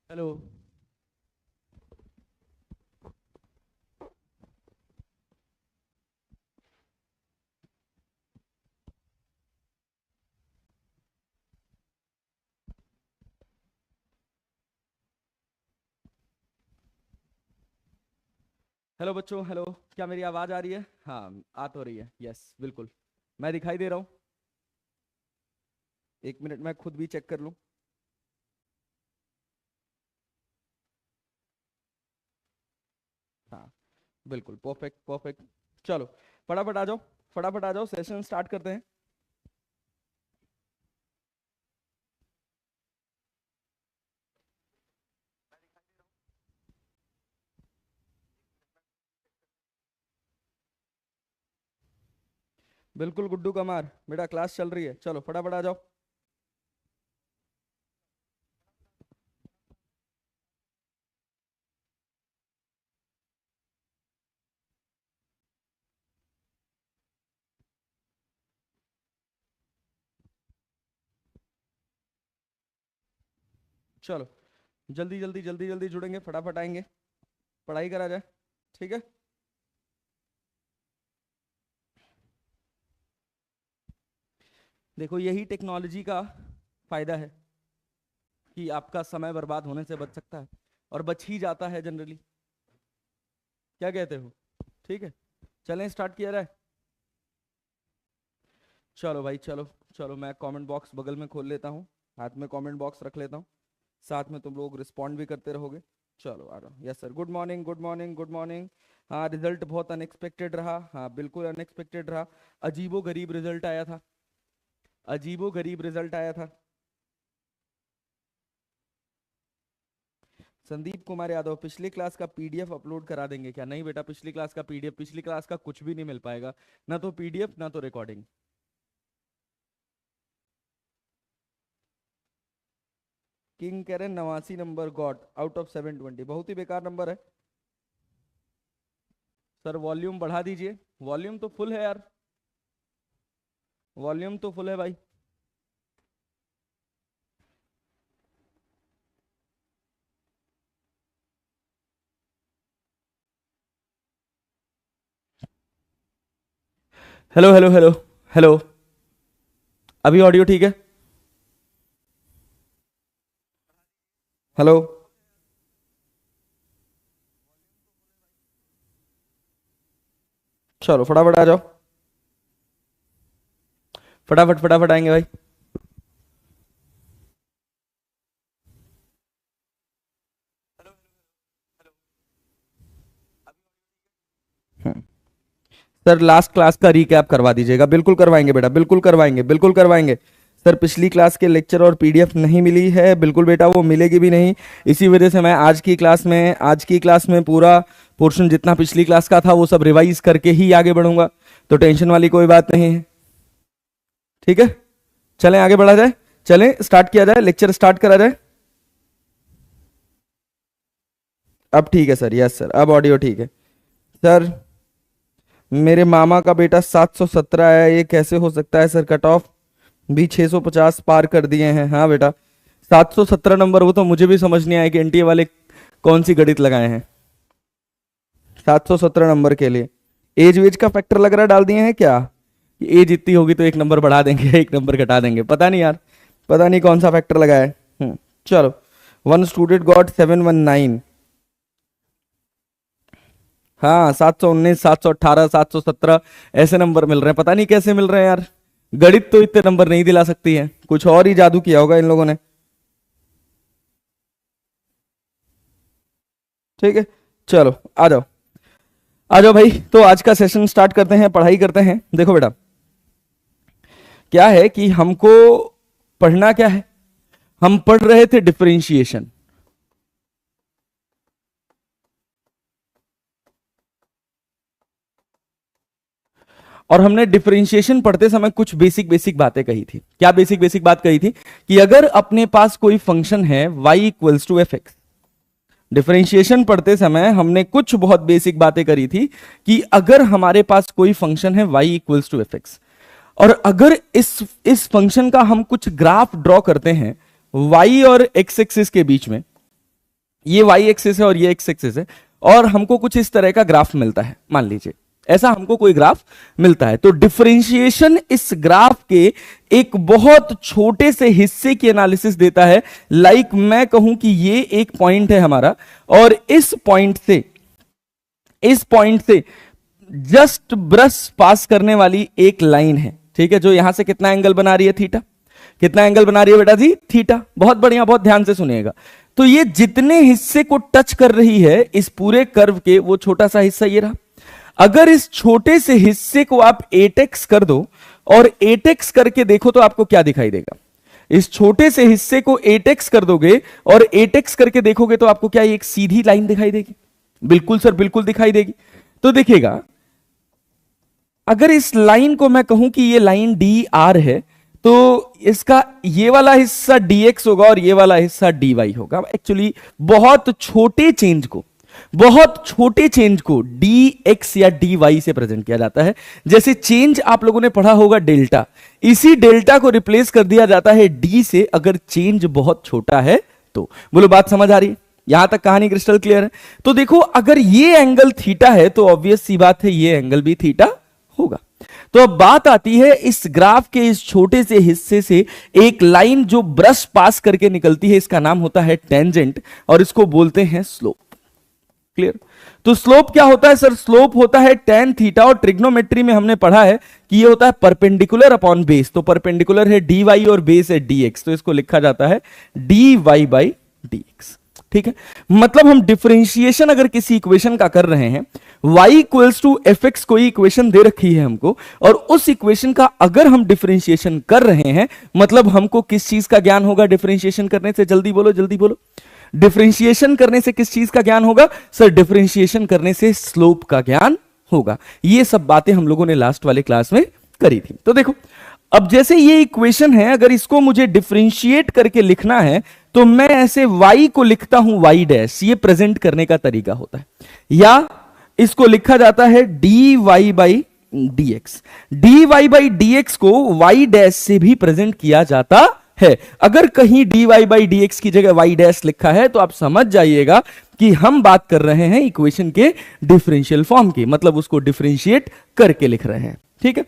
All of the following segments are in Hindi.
हेलो। हेलो बच्चों, हेलो। क्या मेरी आवाज़ आ रही है? हाँ, आ तो रही है। यस, बिल्कुल। मैं दिखाई दे रहा हूँ? एक मिनट, मैं खुद भी चेक कर लूँ। हाँ, बिल्कुल परफेक्ट परफेक्ट। चलो, फटाफट आ जाओ, फटाफट आ जाओ, सेशन स्टार्ट करते हैं। बिल्कुल गुड्डू कमार, बेटा क्लास चल रही है, चलो फटाफट आ जाओ। चलो, जल्दी जल्दी जल्दी जल्दी जुड़ेंगे, फटाफट आएंगे, पढ़ाई करा जाए। ठीक है। देखो, यही टेक्नोलॉजी का फायदा है कि आपका समय बर्बाद होने से बच सकता है, और बच ही जाता है जनरली। क्या कहते हो? ठीक है, चलें स्टार्ट किया जाए। चलो भाई, चलो। चलो, मैं कमेंट बॉक्स बगल में खोल लेता हूँ, हाथ में कमेंट बॉक्स रख लेता हूँ, साथ में तुम लोग रिस्पॉन्ड भी करते रहोगे। चलो आ रहा हूँ। Yes sir, good morning good morning good morning. हाँ, रिजल्ट बहुत अनएक्सपेक्टेड रहा, हाँ बिल्कुल अनएक्सपेक्टेड रहा। अजीबो गरीब रिजल्ट आया था, अजीबो गरीब रिजल्ट आया था। संदीप कुमार यादव, पिछली क्लास का पीडीएफ अपलोड करा देंगे क्या? नहीं बेटा, पिछली क्लास का पीडीएफ, पिछली क्लास का कुछ भी नहीं मिल पाएगा, ना तो पीडीएफ ना तो रिकॉर्डिंग। किंग कह रहे 89 नंबर गॉट आउट ऑफ 720, बहुत ही बेकार नंबर है। सर वॉल्यूम बढ़ा दीजिए, वॉल्यूम तो फुल है यार, वॉल्यूम तो फुल है भाई। Hello hello hello hello. अभी ऑडियो ठीक है? हेलो। चलो फटाफट आ जाओ, फटाफट फटाफट आएंगे भाई। हम्म। सर लास्ट क्लास का रीकैप करवा दीजिएगा। बिल्कुल करवाएंगे बेटा, बिल्कुल करवाएंगे, बिल्कुल करवाएंगे। सर पिछली क्लास के लेक्चर और पीडीएफ नहीं मिली है, बिल्कुल बेटा, वो मिलेगी भी नहीं। इसी वजह से मैं आज की क्लास में पूरा पोर्शन जितना पिछली क्लास का था वो सब रिवाइज करके ही आगे बढ़ूंगा, तो टेंशन वाली कोई बात नहीं है। ठीक है, चलें आगे बढ़ा जाए, चलें स्टार्ट किया जाए, लेक्चर स्टार्ट करा जाए। अब ठीक है सर, यस सर, अब ऑडियो ठीक है। सर मेरे मामा का बेटा 717 है, ये कैसे हो सकता है सर? कट ऑफ भी 650 पार कर दिए हैं। हाँ बेटा, 717 नंबर, वो तो मुझे भी समझ नहीं आया कि एनटीए वाले कौन सी गणित लगाए हैं 717 नंबर के लिए। एज वेज का फैक्टर लग रहा डाल दिए हैं क्या? एज इतनी होगी तो एक नंबर बढ़ा देंगे, एक नंबर घटा देंगे, पता नहीं यार, पता नहीं कौन सा फैक्टर लगाया है। चलो, वन स्टूडेंट गॉट 719। हाँ, 719, 718, 717 ऐसे नंबर मिल रहे हैं, पता नहीं कैसे मिल रहे हैं यार। गणित तो इतने नंबर नहीं दिला सकती है, कुछ और ही जादू किया होगा इन लोगों ने। ठीक है, चलो आ जाओ, आ जाओ भाई। तो आज का सेशन स्टार्ट करते हैं, पढ़ाई करते हैं। देखो बेटा, क्या है कि हमको पढ़ना क्या है, हम पढ़ रहे थे डिफरेंशिएशन। और हमने डिफरेंशिएशन पढ़ते समय कुछ बेसिक बेसिक बातें कही थी। क्या बेसिक बेसिक बात कही थी? कि अगर अपने पास कोई फंक्शन है y equals to F X, differentiation पढ़ते समय हमने कुछ बहुत बेसिक बातें करी थी कि अगर हमारे पास कोई फंक्शन है y equals to F X, और अगर इस फंक्शन का हम कुछ ग्राफ ड्रॉ करते हैं y और x एक्सिस के बीच में, ये वाई एक्सिस है और ये एक्स एक्सिस है, और हमको कुछ इस तरह का ग्राफ मिलता है, मान लीजिए ऐसा हमको कोई ग्राफ मिलता है, तो डिफरेंशिएशन इस ग्राफ के एक बहुत छोटे से हिस्से की एनालिसिस देता है। लाइक मैं कहूं कि ये एक पॉइंट है हमारा, और इस पॉइंट से जस्ट ब्रश पास करने वाली एक लाइन है, ठीक है, जो यहां से कितना एंगल बना रही है, थीटा। कितना एंगल बना रही है बेटा जी, थीटा। बहुत बढ़िया, बहुत ध्यान से सुनिएगा। तो ये जितने हिस्से को टच कर रही है इस पूरे कर्व के, वो छोटा सा हिस्सा ये रहा। अगर इस छोटे से हिस्से को आप 8x कर दो और 8x करके देखो तो आपको क्या दिखाई देगा। इस छोटे से हिस्से को 8x कर दोगे और 8x करके देखोगे तो आपको क्या एक सीधी लाइन दिखाई देगी। बिल्कुल सर, बिल्कुल दिखाई देगी। तो देखिएगा, अगर इस लाइन को मैं कहूं कि ये लाइन डी आर है, तो इसका ये वाला हिस्सा dx होगा और ये वाला हिस्सा dy होगा। एक्चुअली बहुत छोटे चेंज को dx या dy से प्रेजेंट किया जाता है। जैसे चेंज आप लोगों ने पढ़ा होगा डेल्टा, इसी डेल्टा को रिप्लेस कर दिया जाता है d से, अगर चेंज बहुत छोटा है तो। बोलो बात समझ आ रही है? यहां तक कहानी क्रिस्टल क्लियर है? तो देखो, अगर ये एंगल थीटा है तो ऑब्वियस सी बात है ये एंगल भी थीटा होगा। तो अब बात आती है इस ग्राफ के इस छोटे से हिस्से से एक लाइन जो ब्रश पास करके निकलती है, इसका नाम होता है टेंजेंट, और इसको बोलते हैं स्लोप। क्लियर? तो स्लोप क्या होता है सर? स्लोप होता है tan थीटा, और ट्रिग्नोमेट्री में हमने पढ़ा है कि ये होता है परपेंडिकुलर अपॉन बेस। तो परपेंडिकुलर है dy और बेस है dx, तो इसको लिखा जाता है dy बाई dx। ठीक है, मतलब हम डिफरेंशिएशन अगर किसी इक्वेशन का कर रहे हैं, y equals to F X कोई इक्वेशन दे रखी है हमको, और उस इक्वेशन का अगर हम डिफरेंशिएशन कर रहे हैं, मतलब हमको किस चीज का ज्ञान होगा डिफरेंशिएशन करने से? जल्दी बोलो, जल्दी बोलो। डिफरेंशिएशन करने से किस चीज का ज्ञान होगा सर? डिफरेंशिएशन करने से स्लोप का ज्ञान होगा। ये सब बातें हम लोगों ने लास्ट वाले क्लास में करी थी। तो देखो, अब जैसे ये इक्वेशन है, अगर इसको मुझे डिफरेंशिएट करके लिखना है तो मैं ऐसे y को लिखता हूं y डैश, ये प्रेजेंट करने का तरीका होता है, या इसको लिखा जाता है dy by dx। dy by dx को y डैश से भी प्रेजेंट किया जाता है। अगर कहीं dy बाई dx की जगह y डैश लिखा है तो आप समझ जाइएगा कि हम बात कर रहे हैं इक्वेशन के डिफरेंशियल फॉर्म की, मतलब उसको डिफरेंशिएट करके लिख रहे हैं। ठीक है,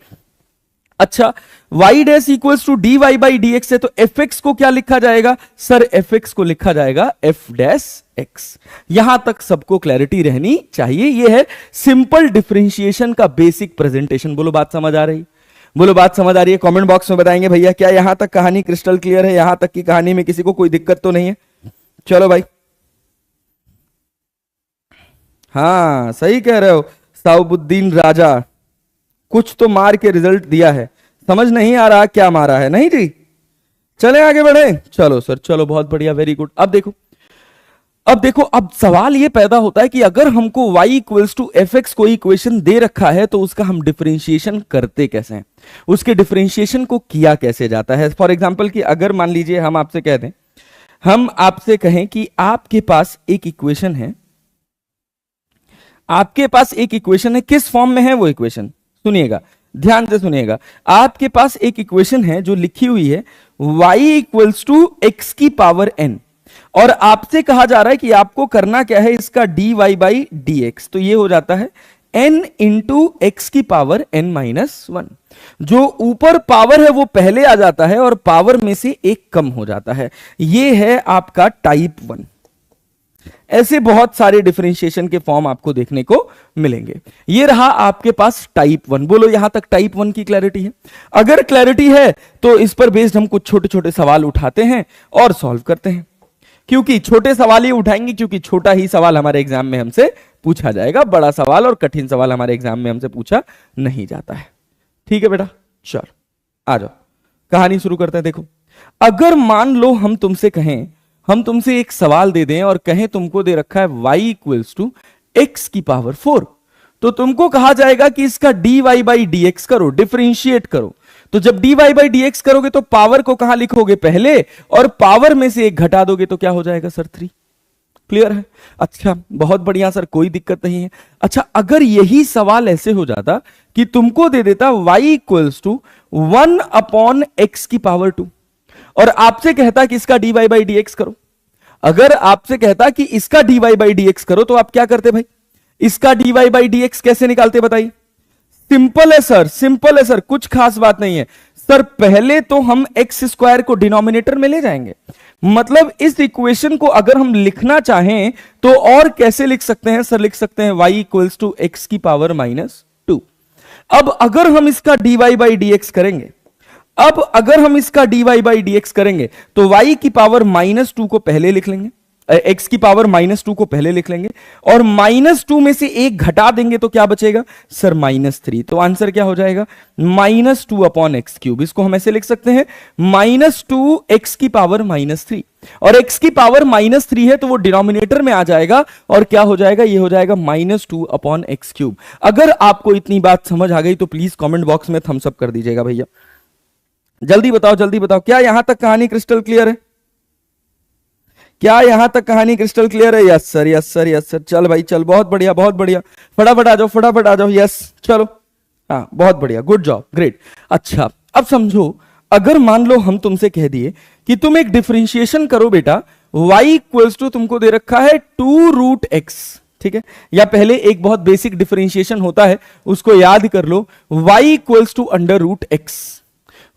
अच्छा, y dash equals to dy by dx है, तो fx को क्या लिखा जाएगा सर? fx को लिखा जाएगा f डैश x। यहां तक सबको क्लैरिटी रहनी चाहिए। यह है सिंपल डिफरेंशिएशन का बेसिक प्रेजेंटेशन। बोलो बात समझ आ रही? बोलो बात समझ आ रही है? कमेंट बॉक्स में बताएंगे भैया, क्या यहां तक कहानी क्रिस्टल क्लियर है? यहां तक की कहानी में किसी को कोई दिक्कत तो नहीं है? चलो भाई, हाँ सही कह रहे हो साउबुद्दीन राजा, कुछ तो मार के रिजल्ट दिया है, समझ नहीं आ रहा क्या मारा है। नहीं जी, चले आगे बढ़े। चलो सर, चलो बहुत बढ़िया, वेरी गुड। अब देखो, अब सवाल ये पैदा होता है कि अगर हमको y equals to F X कोई इक्वेशन दे रखा है तो उसका हम डिफरेंशिएशन करते कैसे हैं, उसके डिफरेंशिएशन को किया कैसे जाता है। फॉर एग्जांपल कि अगर मान लीजिए हम आपसे कह दें, हम आपसे कहें कि आपके पास एक इक्वेशन है, आपके पास एक इक्वेशन है, किस फॉर्म में है वो इक्वेशन? सुनिएगा, ध्यान से सुनिएगा। आपके पास एक इक्वेशन है जो लिखी हुई है y इक्वल्स टू एक्स की पावर n, और आपसे कहा जा रहा है कि आपको करना क्या है, इसका dy बाई dx। तो ये हो जाता है n इंटू एक्स की पावर n माइनस 1। जो ऊपर पावर है वो पहले आ जाता है और पावर में से एक कम हो जाता है। ये है आपका टाइप 1। ऐसे बहुत सारे डिफरेंशिएशन के फॉर्म आपको देखने को मिलेंगे। ये रहा आपके पास टाइप 1। बोलो यहां तक टाइप 1 की क्लैरिटी है? अगर क्लैरिटी है तो इस पर बेस्ड हम कुछ छोटे छोटे सवाल उठाते हैं और सॉल्व करते हैं, क्योंकि छोटे सवाल ही उठाएंगे, क्योंकि छोटा ही सवाल हमारे एग्जाम में हमसे पूछा जाएगा, बड़ा सवाल और कठिन सवाल हमारे एग्जाम में हमसे पूछा नहीं जाता है। ठीक है बेटा, चल आ जाओ, कहानी शुरू करते हैं। देखो, अगर मान लो हम तुमसे कहें, हम तुमसे एक सवाल दे दें और कहें तुमको दे रखा है y इक्वल्स टू एक्स की पावर 4, तो तुमको कहा जाएगा कि इसका dy बाई dx करो, डिफरेंशिएट करो। तो जब dy बाई dx करोगे तो पावर को कहां लिखोगे? पहले, और पावर में से एक घटा दोगे तो क्या हो जाएगा सर? 3। क्लियर है? अच्छा, बहुत बढ़िया सर, कोई दिक्कत नहीं है। अच्छा, अगर यही सवाल ऐसे हो जाता कि तुमको दे देता y equals to 1 upon X की पावर 2, और आपसे कहता कि इसका dy बाई dx करो। अगर आपसे कहता कि इसका dy बाई डी एक्स करो तो आप क्या करते भाई? इसका dy बाई डी एक्स कैसे निकालते बताइए? सिंपल है सर, सिंपल है सर, कुछ खास बात नहीं है सर। पहले तो हम एक्स स्क्वायर को डिनोमिनेटर में ले जाएंगे, मतलब इस इक्वेशन को अगर हम लिखना चाहें तो और कैसे लिख सकते हैं सर? लिख सकते हैं y इक्वल्स टू एक्स की पावर -2। अब अगर हम इसका dy बाई डी एक्स करेंगे, अब अगर हम इसका dy बाई डी एक्स करेंगे तो y की पावर -2 को पहले लिख लेंगे, x की पावर -2 को पहले लिख लेंगे, और -2 में से एक घटा देंगे तो क्या बचेगा सर? -3। तो आंसर क्या हो जाएगा? -2 अपॉन एक्स क्यूब। इसको हम ऐसे लिख सकते हैं -2 x की पावर -3, और x की पावर -3 है तो वो डिनोमिनेटर में आ जाएगा और क्या हो जाएगा? ये हो जाएगा -2 अपॉन एक्स क्यूब। अगर आपको इतनी बात समझ आ गई तो प्लीज कॉमेंट बॉक्स में थम्स अप कर दीजिएगा भैया। जल्दी बताओ, जल्दी बताओ, क्या यहां तक कहानी क्रिस्टल क्लियर है? क्या यहां तक कहानी क्रिस्टल क्लियर है? Yes sir, yes sir, yes sir. चल भाई चल, बहुत बढ़िया, बहुत बढ़िया, फटाफट आ जाओ, फटाफट आ जाओ। यस चलो, हाँ बहुत बढ़िया, गुड जॉब, ग्रेट। अच्छा अब समझो, अगर मान लो हम तुमसे कह दिए कि तुम एक डिफरेंशिएशन करो बेटा, y इक्वल्स टू तुमको दे रखा है 2√x, ठीक है? या पहले एक बहुत बेसिक डिफरेंशिएशन होता है उसको याद कर लो, y equals to √x,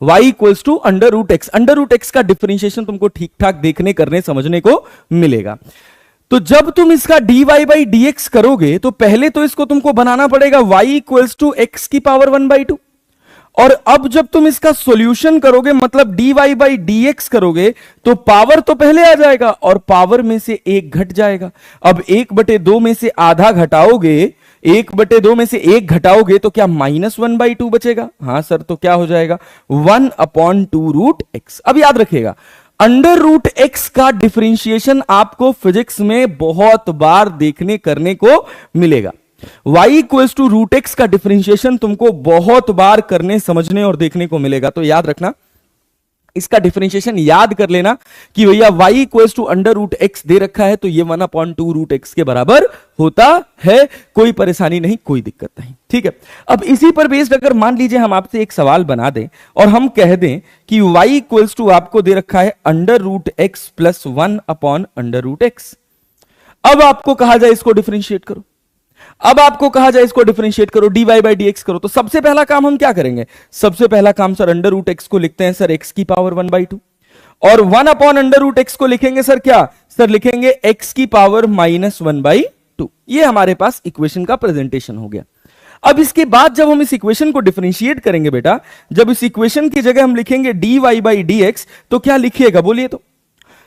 y equals to √x। √x का डिफरेंशिएशन तुमको ठीक ठाक देखने, करने, समझने को मिलेगा। तो जब तुम इसका dy बाई डी एक्स करोगे तो पहले तो इसको तुमको बनाना पड़ेगा y इक्वल्स टू एक्स की पावर 1/2, और अब जब तुम इसका सॉल्यूशन करोगे, मतलब dy बाई डी एक्स करोगे, तो पावर तो पहले आ जाएगा और पावर में से एक घट जाएगा। अब 1/2 में से आधा घटाओगे, 1/2 में से एक घटाओगे तो क्या -1/2 बचेगा? हां सर, तो क्या हो जाएगा? 1/2√x। अब याद रखिएगा, √x का डिफरेंशिएशन आपको फिजिक्स में बहुत बार देखने, करने को मिलेगा। y इक्वल्स टू √x का डिफरेंशिएशन तुमको बहुत बार करने, समझने और देखने को मिलेगा। तो याद रखना, इसका डिफरेंशिएशन याद कर लेना कि भैया y इक्वल्स टू √x दे रखा है तो ये 1/2√x के बराबर होता है। कोई परेशानी नहीं, कोई दिक्कत नहीं, ठीक है? अब इसी पर बेस्ड अगर मान लीजिए हम आपसे एक सवाल बना दें और हम कह दें कि y इक्वल्स टू आपको दे रखा है √x प्लस 1/√x। अब आपको कहा जाए इसको डिफरेंशिएट करो, अब आपको कहा जाए इसको डिफरेंशिएट करो, dy बाई डी एक्स करो, तो सबसे पहला काम हम क्या करेंगे? सबसे पहला काम सर, √x को लिखते हैं सर x की पावर 1/2, और 1/√x को लिखेंगे सर क्या? सर लिखेंगे x की पावर -1/2। ये हमारे पास इक्वेशन का प्रेजेंटेशन हो गया। अब इसके बाद जब हम इस इक्वेशन को डिफरेंशिएट करेंगे बेटा, जब इस इक्वेशन की जगह हम लिखेंगे dy बाई डी एक्स, तो क्या लिखिएगा बोलिए? तो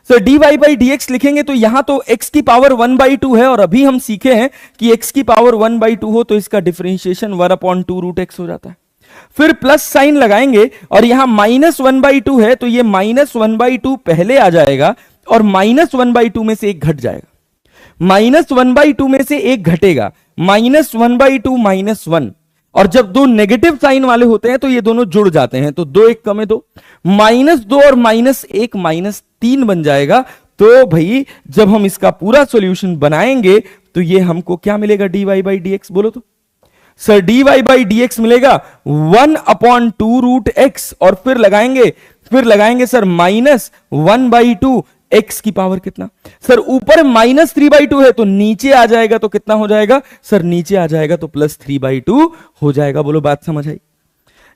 sir dy by D x लिखेंगे तो यहां तो x की पावर 1/2 है, और अभी हम सीखे हैं कि x की पावर 1/2 हो तो इसका डिफरेंशिएशन 1/2√x हो जाता है। फिर प्लस साइन लगाएंगे और यहां -1/2 है तो ये -1/2 पहले आ जाएगा और -1/2 में से एक घट जाएगा, -1/2 में से एक घटेगा, -1/2 -1, और जब दो नेगेटिव साइन वाले होते हैं तो ये दोनों जुड़ जाते हैं, तो 2 1 कम है 2, -2 और -1 -3 बन जाएगा। तो भाई जब हम इसका पूरा सॉल्यूशन बनाएंगे तो ये हमको क्या मिलेगा? dy by D x. बोलो तो sir, dy by D x मिलेगा 1/2√x, और फिर लगाएंगे सर -1/2 x की पावर कितना? सर ऊपर -3/2 है तो नीचे आ जाएगा तो कितना हो जाएगा? सर नीचे आ जाएगा तो +3/2 हो जाएगा। बोलो बात समझ आई?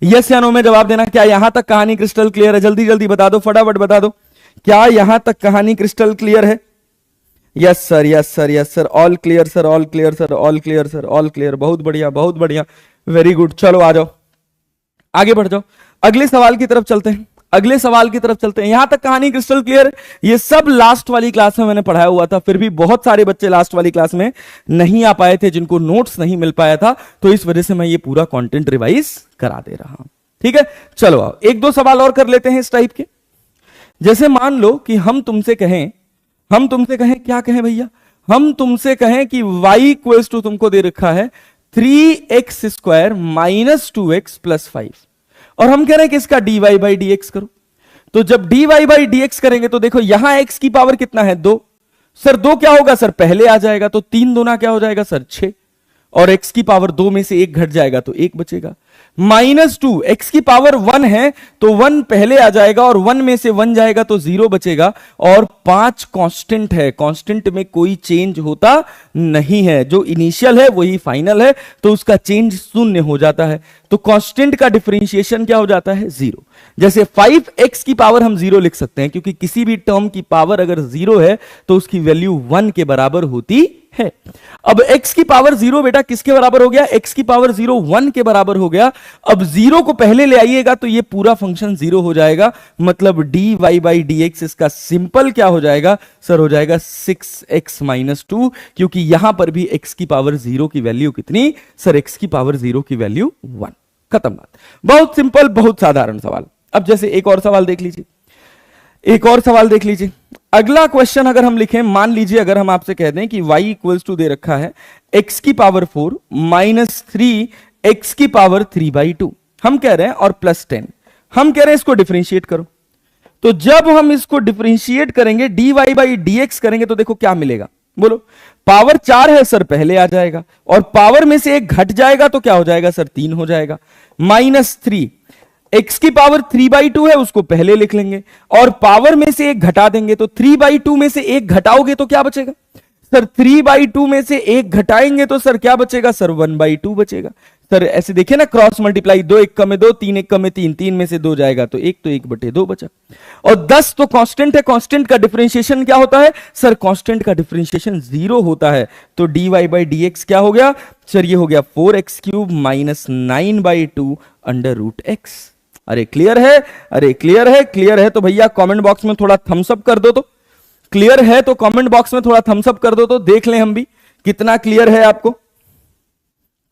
यस या नो में जवाब देना। क्या यहां तक कहानी क्रिस्टल क्लियर है? जल्दी जल्दी बता दो, फटाफट बता दो, क्या यहां तक कहानी क्रिस्टल क्लियर है? Yes sir, yes sir, yes sir, all clear sir, all clear sir, all clear sir, all clear. बहुत बढ़िया, बहुत बढ़िया, वेरी गुड। चलो आ जाओ, आगे बढ़ जाओ, अगले सवाल की तरफ चलते हैं, अगले सवाल की तरफ चलते हैं। यहां तक कहानी क्रिस्टल क्लियर है? ये सब लास्ट वाली क्लास में मैंने पढ़ाया हुआ था, फिर भी बहुत सारे बच्चे लास्ट वाली क्लास में नहीं आ पाए थे, जिनको नोट्स नहीं मिल पाया था, तो इस वजह से मैं ये पूरा कंटेंट रिवाइज करा दे रहा हूं, ठीक है? चलो आओ, एक दो सवाल और कर लेते हैं इस टाइप के। जैसे मान लो कि हम तुमसे कहें क्या कहें भैया? हम तुमसे कहें कि y इक्वल्स टू तुमको दे रखा है 3x² - 2x + 5, और हम कह रहे हैं कि इसका dy बाई डी एक्स करो। तो जब dy बाई डी एक्स करेंगे तो देखो यहां x की पावर कितना है? 2। सर 2 क्या होगा? सर पहले आ जाएगा, तो 3 दूना क्या हो जाएगा? सर 6, और x की पावर 2 में से एक घट जाएगा तो एक बचेगा। -2, x की पावर 1 है तो 1 पहले आ जाएगा और 1 में से 1 जाएगा तो 0 बचेगा। और 5 कांस्टेंट है, कांस्टेंट में कोई चेंज होता नहीं है, जो इनिशियल है वही फाइनल है, तो उसका चेंज शून्य हो जाता है। तो कांस्टेंट का डिफरेंशिएशन क्या हो जाता है? 0। जैसे 5x की पावर हम 0 लिख सकते हैं, क्योंकि किसी भी टर्म की पावर अगर 0 है तो उसकी वैल्यू 1 के बराबर होती है। अब x की पावर 0 बेटा किसके बराबर हो गया? x की पावर 0 1 के बराबर हो गया। अब 0 को पहले ले आइएगा तो ये पूरा फंक्शन 0 हो जाएगा, मतलब dy बाई dx इसका सिंपल क्या हो जाएगा सर? हो जाएगा 6x - 2, क्योंकि यहां पर भी x की पावर 0 की वैल्यू कितनी सर? x की पावर 0 की वैल्यू 1। खत्म बात। बहुत सिंपल, बहुत साधारण सवाल। अब जैसे एक और सवाल देख लीजिए, एक और सवाल देख लीजिए। अगला क्वेश्चन अगर हम लिखें, मान लीजिए अगर हम आपसे कह दें कि y इक्वल्स टू दे रखा है x की पावर 4 -3 x की पावर 3/2, हम कह रहे हैं, और +10, हम कह रहे हैं इसको डिफरेंशिएट करो। तो जब हम इसको डिफरेंशिएट करेंगे dy बाई dx करेंगे तो देखो क्या मिलेगा, बोलो। पावर 4 है सर, पहले आ जाएगा, और पावर में से एक घट जाएगा तो क्या हो जाएगा सर? 3 हो जाएगा। -3 x की पावर 3/2 है, उसको पहले लिख लेंगे, और पावर में से एक घटा देंगे तो 3/2 में से एक घटाओगे तो क्या बचेगा सर? 3/2 में से एक घटाएंगे तो सर क्या बचेगा सर? 1/2 बचेगा। सर ऐसे देखिए ना, क्रॉस मल्टीप्लाई, 2 1 में 2, 3 1 में 3, 3 में से 2 जाएगा तो 1, तो 1/2 बचा। और 10 तो कांस्टेंट है, कांस्टेंट का डिफरेंशिएशन क्या होता है सर? कांस्टेंट का डिफरेंशिएशन 0 होता है। तो dy बाई dx क्या हो गया सर? ये हो गया 4x³ - 9/2 √x। अरे क्लियर है? अरे क्लियर है? क्लियर है तो भैया कमेंट बॉक्स में थोड़ा थम्स अप कर दो। तो क्लियर है तो कमेंट बॉक्स में थोड़ा थम्स अप कर दो, तो देख लें हम भी कितना क्लियर है आपको,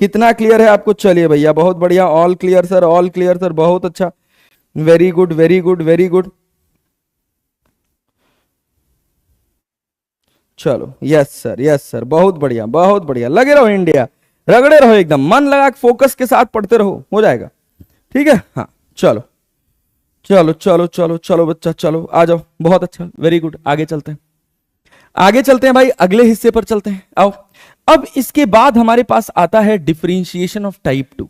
कितना क्लियर है आपको। चलिए भैया, बहुत बढ़िया, all clear sir, all clear sir, बहुत अच्छा, very good very good very good. चलो, यस सर, यस सर, बहुत बढ़िया बहुत बढ़िया। लगे रहो इंडिया, रगड़े रहो, एकदम मन लगा फोकस के साथ पढ़ते रहो, हो जाएगा। ठीक है, हाँ चलो चलो चलो चलो चलो बच्चा, चलो आ जाओ, बहुत अच्छा, वेरी गुड। आगे चलते हैं, आगे चलते हैं भाई, अगले हिस्से पर चलते हैं, आओ। अब इसके बाद हमारे पास आता है डिफरेंशिएशन ऑफ टाइप 2।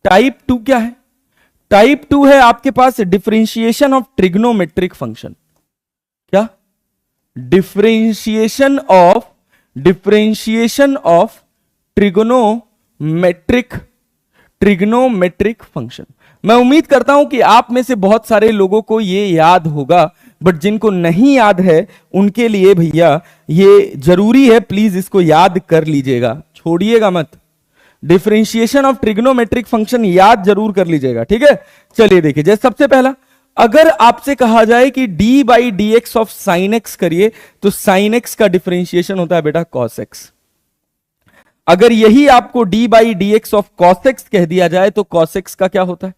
टाइप 2 क्या है? टाइप 2 है आपके पास डिफरेंशिएशन ऑफ ट्रिग्नोमेट्रिक फंक्शन। क्या? Differentiation of trigonometric function. मैं उम्मीद करता हूं कि आप में से बहुत सारे लोगों को ये याद होगा, बट जिनको नहीं याद है उनके लिए भैया ये जरूरी है, प्लीज इसको याद कर लीजिएगा, छोड़िएगा मत। डिफरेंशिएशन ऑफ ट्रिग्नोमेट्रिक फंक्शन याद जरूर कर लीजिएगा, ठीक है। चलिए देखिए, जैसे सबसे पहला, अगर आपसे कहा जाए कि D by D X of sine x करिए, तो साइन एक्स का डिफरेंशिएशन होता है बेटा कॉस एक्स। अगर यही आपको D by D X of cos x कह दिया जाए तो कॉस एक्स का क्या होता है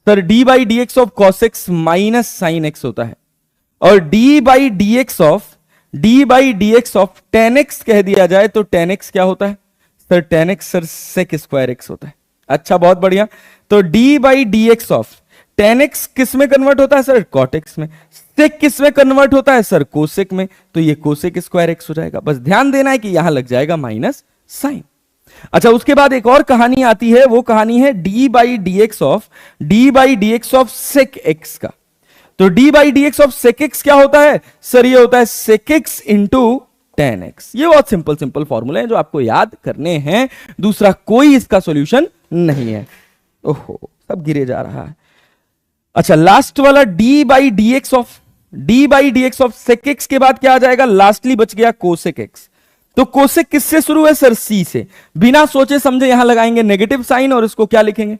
sir? D by D X of cos X minus sine X होता है। और D by D X of tan X कह दिया जाए तो टेन एक्स क्या होता है sir? Tan X sir sec square X होता है। अच्छा, बहुत बढ़िया। तो D by D X of tan X किस में कन्वर्ट होता है सर? कॉट एक्स में। सेक किस में कन्वर्ट होता है सर? कोसेक में। तो ये कोसेक स्क्वायर एक्स हो जाएगा। बस ध्यान देना है कि यहां लग जाएगा माइनस साइन। अच्छा, उसके बाद एक और कहानी आती है, वो कहानी है D by D X of sec X का। तो D by D X of sec X क्या होता है सर? ये होता है sec X into tan X. ये बहुत सिंपल सिंपल फॉर्मूले हैं जो आपको याद करने हैं, दूसरा कोई इसका सॉल्यूशन नहीं है। ओहो, सब गिरे जा रहा है। अच्छा, लास्ट वाला D by D X of sec X के बाद क्या आ जाएगा? लास्टली बच गया कोसेक एक्स। तो कोसेक किससे शुरू है सर? सी से। बिना सोचे समझे यहां लगाएंगे नेगेटिव साइन, और इसको क्या लिखेंगे?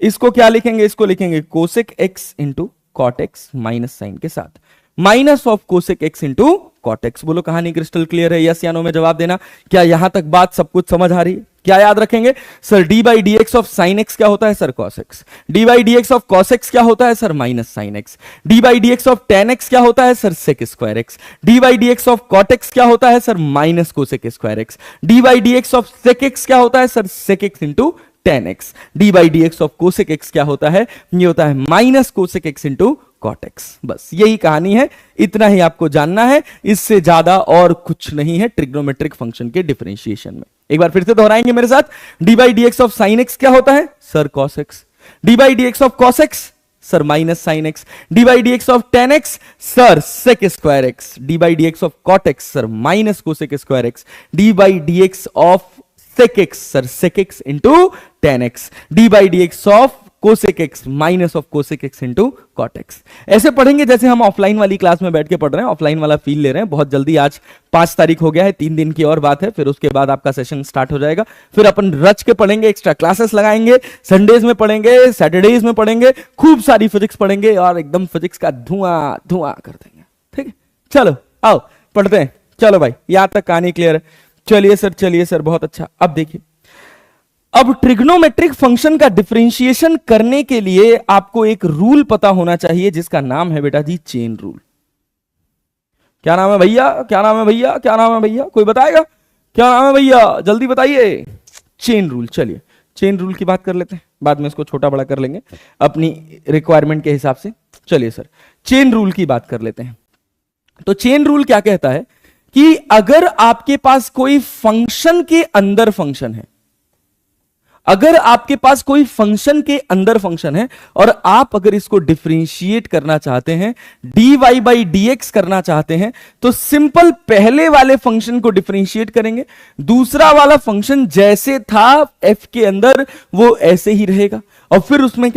इसको लिखेंगे cosec X into cot X minus sign के साथ, minus of cosec X into cot X. बोलो, कहानी क्रिस्टल क्लियर है? यस या नो में जवाब देना। क्या यहां तक बात सब कुछ समझ आ रही है? क्या याद रखेंगे sir? D by D X of sine X क्या होता है sir? Cos X. D by D X of cos X क्या होता है sir? Minus sine X. D by D X of tan X क्या होता है sir? Sec square X. D by D X of cot X क्या होता है sir? Minus cosec square X. D by D X of sec X क्या होता है sir? Sec X into tan X. D by D X of cosec X क्या होता है? ये होता है minus cosec X into cot X. बस यही कहानी है, इतना ही आपको जानना है, इससे ज्यादा और कुछ नहीं है ट्रिग्नोमेट्रिक फंक्शन के डिफरेंशिएशन में। एक बार फिर से दोहराएंगे मेरे साथ, D by D X of sine X क्या होता है sir cos X, D by D X of cos X sir minus sine X, D by D X of tan X sir sec square X, D by D X of cot X sir minus cosec square X, D by D X of sec X sir sec X into tan X, D by D X of cosec x minus of cosec X into cot X. ऐसे पढ़ेंगे जैसे हम ऑफलाइन वाली क्लास में बैठ के पढ़ रहे हैं, ऑफलाइन वाला फील ले रहे हैं। बहुत जल्दी, आज 5 तारीख हो गया है, 3 दिन की और बात है, फिर उसके बाद आपका सेशन स्टार्ट हो जाएगा। फिर अपन रच के पढ़ेंगे, एक्स्ट्रा क्लासेस लगाएंगे, संडेज में पढ़ेंगे, सैटरडेज में पढ़ेंगे, खूब सारी फिजिक्स पढ़ेंगे और एकदम फिजिक्स का धुआं धुआं कर देंगे। ठीक है, चलो आओ पढ़ते हैं। चलो भाई, यहां तक कहानी क्लियर है। चलिए सर बहुत अच्छा। अब देखिए, अब ट्रिग्नोमेट्रिक फंक्शन का डिफरेंशिएशन करने के लिए आपको एक रूल पता होना चाहिए जिसका नाम है बेटा जी चेन रूल। क्या नाम है भैया, क्या नाम है भैया, क्या नाम है भैया, कोई बताएगा क्या नाम है भैया, जल्दी बताइए। Chain rule. चलिए चेन रूल की बात कर लेते हैं, बाद में इसको छोटा बड़ा कर लेंगे अपनी रिक्वायरमेंट के हिसाब से। चलिए सर चेन रूल की बात कर लेते हैं। तो चेन रूल क्या कहता है कि अगर आपके पास कोई फंक्शन के अंदर फंक्शन है, अगर आपके पास कोई फंक्शन के अंदर फंक्शन है और आप अगर इसको डिफरेंशिएट करना चाहते हैं, dy बाई dx करना चाहते हैं, तो सिंपल पहले वाले फंक्शन को डिफरेंशिएट करेंगे, दूसरा वाला फंक्शन जैसे था f के अंदर वो ऐसे ही रहेगा, और फिर उसमें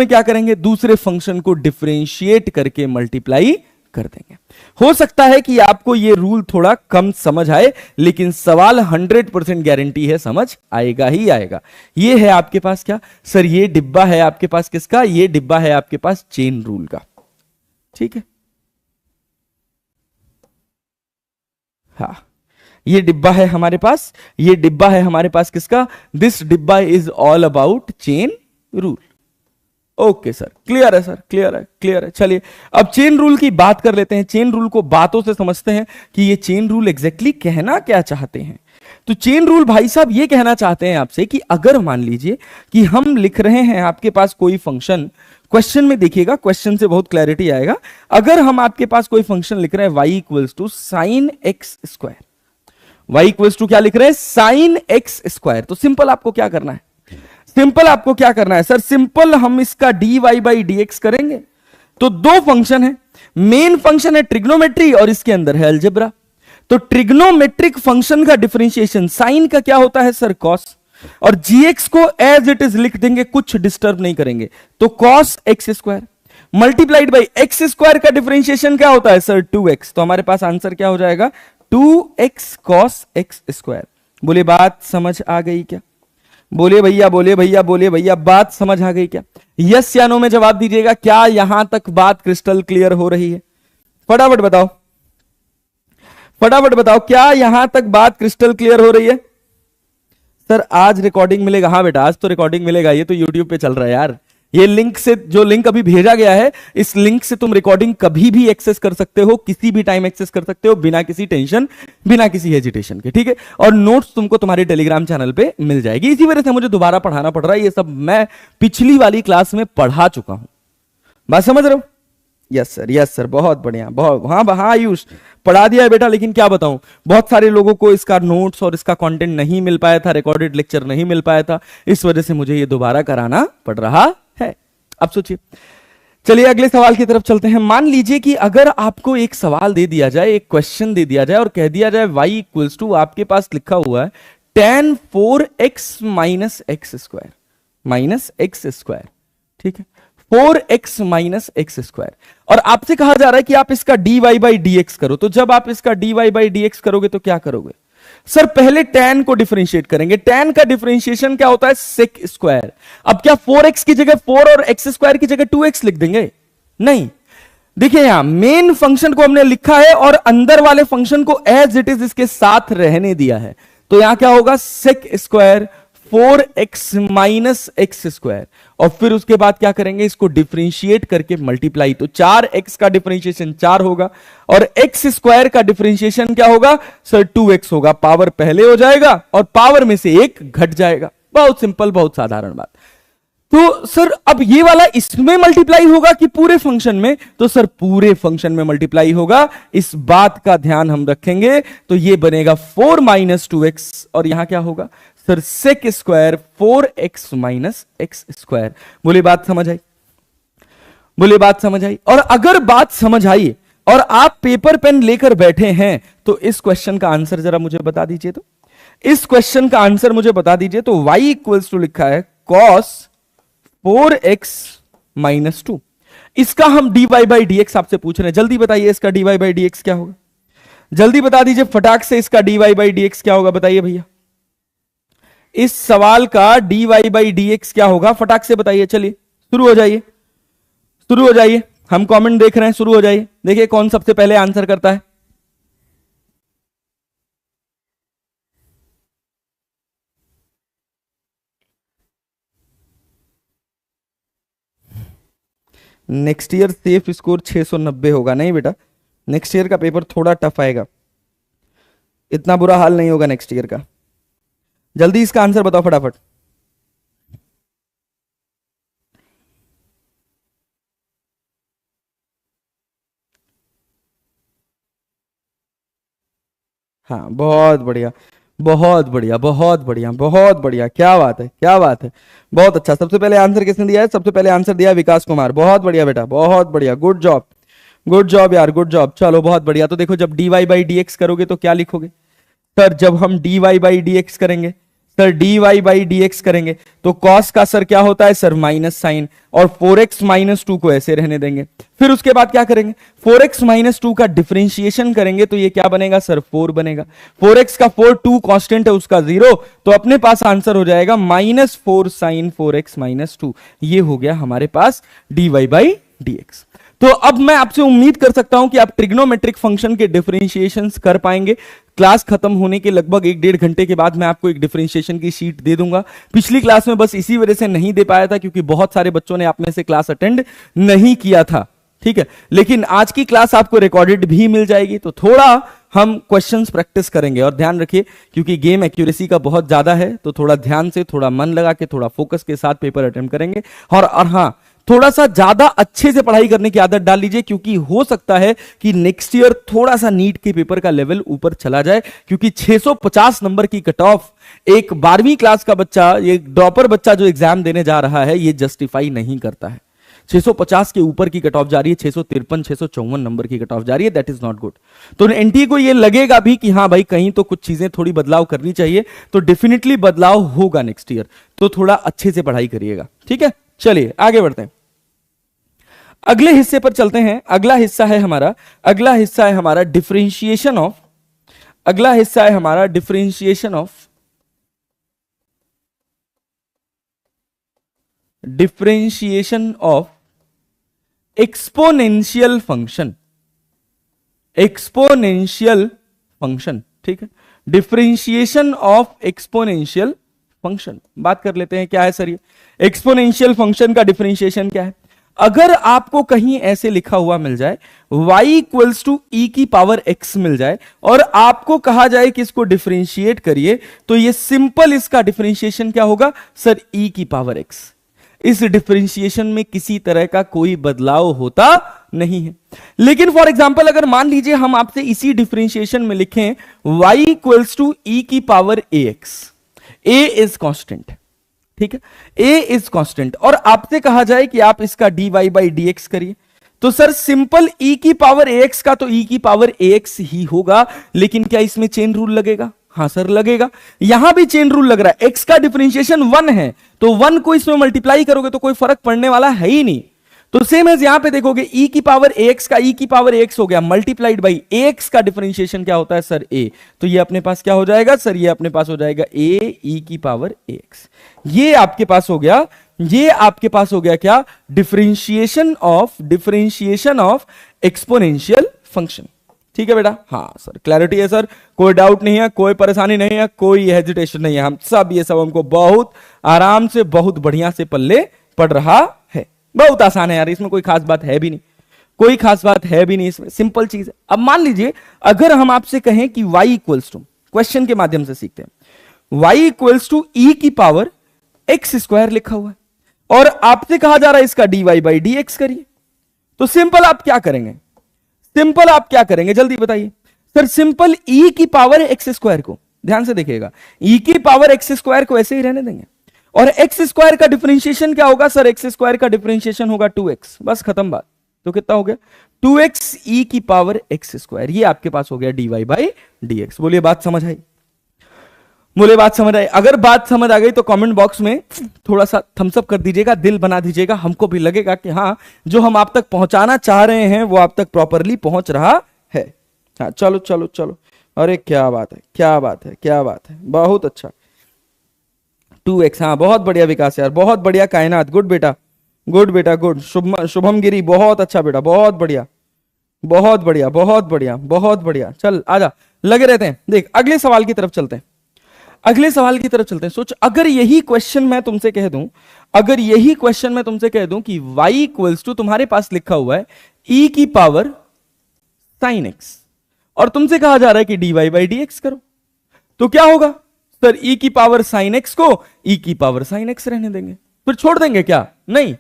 क्या करेंगे, दूसरे फंक्शन को डिफरेंशिएट करके मल्टीप्लाई कर देंगे। हो सकता है कि आपको यह रूल थोड़ा कम समझ आए, लेकिन सवाल 100% गारंटी है समझ आएगा ही आएगा। यह है आपके पास क्या सर, ये डिब्बा है आपके पास किसका, ये डिब्बा है आपके पास चेन रूल का। ठीक है, हाँ ये डिब्बा है हमारे पास, ये डिब्बा है हमारे पास किसका, दिस डिब्बा is all about chain rule. Okay sir, clear है सर, क्लियर है। चलिए अब चेन रूल की बात कर लेते हैं। चेन रूल को बातों से समझते हैं कि ये चेन रूल एग्जैक्टली कहना क्या चाहते हैं। तो चेन रूल भाई साहब ये कहना चाहते हैं आपसे कि अगर मान लीजिए कि हम लिख रहे हैं आपके पास कोई फंक्शन, क्वेश्चन में देखिएगा, क्वेश्चन से बहुत क्लैरिटी आएगा। अगर हम आपके पास कोई फंक्शन लिख रहे हैं y equals to sine X square, y equals to क्या लिख रहे हैं साइन एक्स स्क्वायर, तो सिंपल आपको क्या करना है, सर सिंपल हम इसका dy बाई dx करेंगे। तो दो फंक्शन है, मेन फंक्शन है ट्रिग्नोमेट्री और इसके अंदर है अलजेब्रा। तो ट्रिग्नोमेट्रिक फंक्शन का डिफरेंशिएशन साइन का क्या होता है सर कॉस, और gx को एज इट इज लिख देंगे, कुछ डिस्टर्ब नहीं करेंगे, तो cos x square multiplied by x square का डिफरेंशिएशन क्या होता है सर 2x। तो हमारे पास आंसर क्या हो जाएगा 2x कॉस एक्स स्क्वायर। बोले बात समझ आ गई क्या, बोलिए भैया बात समझ आ गई क्या, यस या नो में जवाब दीजिएगा। क्या यहां तक बात क्रिस्टल क्लियर हो रही है, फटाफट बताओ क्या यहां तक बात क्रिस्टल क्लियर हो रही है। सर आज रिकॉर्डिंग मिलेगा, हाँ बेटा आज तो रिकॉर्डिंग मिलेगा, ये तो यूट्यूब पे चल रहा है यार। ये लिंक से, जो लिंक अभी भेजा गया है, इस लिंक से तुम रिकॉर्डिंग कभी भी एक्सेस कर सकते हो, किसी भी टाइम एक्सेस कर सकते हो, बिना किसी टेंशन, बिना किसी हेजिटेशन के, ठीक है। और नोट्स तुमको तुम्हारे टेलीग्राम चैनल पे मिल जाएगी। इसी वजह से मुझे दोबारा पढ़ाना पड़ रहा है, ये सब मैं पिछली वाली क्लास में पढ़ा चुका हूं, बात समझ रहे हो। यस सर बहुत बढ़िया, बहुत हाँ आयुष पढ़ा दिया है बेटा, लेकिन क्या बताऊं बहुत सारे लोगों को इसका नोट्स और इसका कंटेंट नहीं मिल पाया था, रिकॉर्डेड लेक्चर नहीं मिल पाया था, इस वजह से मुझे ये दोबारा कराना पड़ रहा है। अब सोचिए, चलिए अगले सवाल की तरफ चलते हैं। मान लीजिए कि अगर आपको एक सवाल दे दिया जाए, एक क्वेश्चन दे दिया जाए और कह दिया जाए y इक्वल्स टू, आपके पास लिखा हुआ है tan 4x minus X square, ठीक है 4x माइनस एक्स स्क्वायर, और आपसे कहा जा रहा है कि आप इसका dy बाई dx करो। तो जब आप इसका dy बाई dx करोगे तो क्या करोगे सर, पहले tan को डिफरेंशिएट करेंगे। tan का डिफरेंशिएशन क्या होता है सेक स्क्वायर। अब क्या 4x की जगह 4 और x स्क्वायर की जगह 2x लिख देंगे, नहीं। देखिए यहां मेन फंक्शन को हमने लिखा है और अंदर वाले फंक्शन को एज इट इज इसके साथ रहने दिया है, तो यहां क्या होगा sec square 4x minus X square, और फिर उसके बाद क्या करेंगे इसको डिफरेंशिएट करके मल्टीप्लाई, तो 4x का डिफरेंशिएशन 4 होगा और x स्क्वायर का डिफरेंशिएशन क्या होगा सर 2x होगा। पावर पहले हो जाएगा और पावर में से एक घट जाएगा। बहुत सिंपल, बहुत साधारण बात। तो सर अब ये वाला इसमें मल्टीप्लाई होगा कि पूरे फंक्शन में? तो सर पूरे फंक्शन में मल्टीप्लाई होगा, इस बात का ध्यान हम रखेंगे। तो ये बनेगा 4 माइनस 2x, और यहां क्या होगा sir? Sec square 4x minus X square. बोले बात समझ आई? बोले बात समझ आई? और अगर बात समझ आई और आप पेपर पेन लेकर बैठे हैं तो इस क्वेश्चन का आंसर जरा मुझे बता दीजिए। तो इस क्वेश्चन का आंसर मुझे बता दीजिए। तो y इक्वल्स टू लिखा है cos 4x माइनस 2। इसका हम dy बाई डी एक्स आपसे पूछ रहे हैं, जल्दी बताइए इसका dy बाई डी एक्स क्या होगा? जल्दी बता दीजिए फटाक से, इसका dy बाई डी एक्स क्या होगा? बताइए भैया, इस सवाल का dy बाई डी एक्स क्या होगा? फटाक से बताइए। चलिए शुरू हो जाइए, शुरू हो जाइए, हम कमेंट देख रहे हैं, शुरू हो जाइए। देखिए कौन सबसे पहले आंसर करता है। नेक्स्ट ईयर सेफ स्कोर 690 होगा? नहीं बेटा, नेक्स्ट ईयर का पेपर थोड़ा टफ आएगा, इतना बुरा हाल नहीं होगा नेक्स्ट ईयर का। जल्दी इसका आंसर बताओ फटाफट। हाँ बहुत बढ़िया, बहुत बढ़िया, बहुत बढ़िया, बहुत बढ़िया, क्या बात है, क्या बात है, बहुत अच्छा। सबसे पहले आंसर किसने दिया है? सबसे पहले आंसर दिया है विकास कुमार। बहुत बढ़िया बेटा, बहुत बढ़िया, गुड जॉब, गुड जॉब यार, गुड जॉब। चलो बहुत बढ़िया। तो देखो जब dy बाई डी एक्स करोगे तो क्या लिखोगे सर? जब हम dy बाई डी एक्स करेंगे sir, dy by D x करेंगे तो cos का सर क्या होता है सर? माइनस साइन, और 4x माइनस 2 को ऐसे रहने देंगे। फिर उसके बाद क्या करेंगे? 4x माइनस 2 का डिफरेंशिएशन करेंगे तो ये क्या बनेगा सर? 4 बनेगा। 4x का 4, 2 कांस्टेंट है उसका 0, तो अपने पास आंसर हो जाएगा माइनस 4 साइन 4x माइनस 2। ये हो गया हमारे पास dy बाई डी एक्स। तो अब मैं आपसे उम्मीद कर सकता हूं कि आप ट्रिग्नोमेट्रिक फंक्शन के डिफरेंशिएशंस कर पाएंगे। क्लास खत्म होने के लगभग 1-1.5 घंटे के बाद मैं आपको एक डिफरेंशिएशन की शीट दे दूंगा। पिछली क्लास में बस इसी वजह से नहीं दे पाया था क्योंकि बहुत सारे बच्चों ने आप में से क्लास अटेंड नहीं किया था, ठीक है। लेकिन आज की क्लास आपको रिकॉर्डेड भी मिल जाएगी, तो थोड़ा हम क्वेश्चंस प्रैक्टिस करेंगे। और ध्यान रखिए क्योंकि गेम एक्यूरेसी का बहुत ज्यादा है, तो थोड़ा ध्यान से, थोड़ा मन लगा के, थोड़ा फोकस के साथ पेपर अटेम्प्ट करेंगे। और हाँ, थोड़ा सा ज्यादा अच्छे से पढ़ाई करने की आदत डाल लीजिए, क्योंकि हो सकता है कि नेक्स्ट ईयर थोड़ा सा नीट के पेपर का लेवल ऊपर चला जाए, क्योंकि 650 नंबर की कट ऑफ एक 12वीं क्लास का बच्चा, ये ड्रॉपर बच्चा जो एग्जाम देने जा रहा है, ये जस्टिफाई नहीं करता है। 650 के ऊपर की कट ऑफ जा रही है, 653 654 नंबर की कट ऑफ जा रही है। That is not good. तो एनटीए को ये लगेगा भी कि हाँ भाई कहीं तो कुछ चीजें थोड़ी बदलाव करनी चाहिए, तो डेफिनेटली बदलाव होगा नेक्स्ट ईयर। तो थोड़ा अच्छे से पढ़ाई करिएगा, ठीक है। चलिए आगे बढ़ते हैं, अगले हिस्से पर चलते हैं। अगला हिस्सा है हमारा डिफरेंशिएशन ऑफ, अगला हिस्सा है हमारा differentiation of exponential function, exponential function, ठीक है। डिफरेंशिएशन ऑफ एक्सपोनेंशियल फंक्शन बात कर लेते हैं। क्या है सर ये एक्सपोनेंशियल फंक्शन का डिफरेंशिएशन क्या है? अगर आपको कहीं ऐसे लिखा हुआ मिल जाए y इक्वल्स टू ई की पावर x मिल जाए और आपको कहा जाए कि इसको डिफरेंशिएट करिए, तो ये सिंपल इसका डिफरेंशिएशन क्या होगा सर? e की पावर x। इस डिफरेंशिएशन में किसी तरह का कोई बदलाव होता नहीं है। लेकिन फॉर एग्जांपल अगर मान लीजिए हम आपसे इसी डिफरेंशिएशन में लिखें y इक्वल्स टू ई की power ax, a is constant, ठीक है, a इज कांस्टेंट, और आपसे कहा जाए कि आप इसका dy बाई डी एक्स करिए, तो सर सिंपल e की पावर ax का तो e की पावर ax ही होगा। लेकिन क्या इसमें चेन रूल लगेगा? हाँ सर लगेगा। यहां भी चेन रूल लग रहा है। x का डिफरेंशिएशन 1 है, तो 1 को इसमें मल्टीप्लाई करोगे तो कोई फर्क पड़ने वाला है ही नहीं। तो सेम एज यहां पे देखोगे e की पावर ax का e की पावर ax हो गया मल्टीप्लाइड बाई ax का डिफरेंशिएशन क्या होता है सर? a। तो ये अपने पास क्या हो जाएगा सर? ये अपने पास हो जाएगा a e की पावर ax। ये आपके पास हो गया, ये आपके पास हो गया क्या? डिफरेंशिएशन ऑफ एक्सपोनेंशियल फंक्शन, ठीक है बेटा। हाँ सर क्लैरिटी है सर, कोई डाउट नहीं है, कोई परेशानी नहीं है, कोई हेजिटेशन नहीं है। हम सब ये सब हमको बहुत आराम से, बहुत बढ़िया से पल्ले पड़ रहा है। बहुत आसान है यार, इसमें कोई खास बात है भी नहीं, कोई खास बात है भी नहीं, इसमें सिंपल चीज है। अब मान लीजिए अगर हम आपसे कहें कि y इक्वल्स टू, क्वेश्चन के माध्यम से सीखते हैं, y इक्वल्स टू ई की पावर x स्क्वायर लिखा हुआ है। और आपसे कहा जा रहा है इसका dy बाई डी एक्स करिए। तो सिंपल आप क्या करेंगे, सिंपल आप क्या करेंगे जल्दी बताइए सर। सिंपल e की पावर एक्स स्क्वायर को, ध्यान से देखिएगा, e की पावर एक्स स्क्वायर को ऐसे ही रहने देंगे, और एक्स स्क्वायर का डिफरेंशिएशन क्या होगा सर, एक्स स्क्वायर का डिफरेंशिएशन होगा 2x, बस खत्म बात। तो कितना हो गया 2x e की पावर एक्स स्क्वायर, ये आपके पास हो गया dy बाई डी एक्स। बोलिए बात समझ आई, बोले बात समझ आई। अगर बात समझ आ गई तो कमेंट बॉक्स में थोड़ा सा थम्स अप कर दीजिएगा, दिल बना दीजिएगा, हमको भी लगेगा कि हाँ जो हम आप तक पहुंचाना चाह रहे हैं वो आप तक प्रॉपरली पहुंच रहा है। हाँ चलो चलो चलो, अरे क्या बात है, क्या बात है, क्या बात है, बहुत अच्छा। 2x, हाँ बहुत बढ़िया विकास यार, बहुत बढ़िया। कायनात, गुड बेटा, गुड बेटा, गुड। शुभम गिरी, बहुत अच्छा बेटा, बहुत बढ़िया, बहुत बढ़िया, बहुत बढ़िया, बहुत बढ़िया। चल आजा, लगे रहते हैं। देख अगले सवाल की तरफ चलते हैं, अगले सवाल की तरफ चलते हैं। सोच अगर यही क्वेश्चन मैं तुमसे कह दूं, अगर यही क्वेश्चन मैं तुमसे कह दूं कि y इक्वल्स टू, तुम्हारे पास लिखा हुआ है e की पावर साइन x, और तुमसे कहा जा रहा है कि dy बाई डी एक्स करो, तो क्या होगा सर, e की पावर साइन x को e की पावर साइन x रहने देंगे, फिर छोड़ देंगे क्या, नहीं।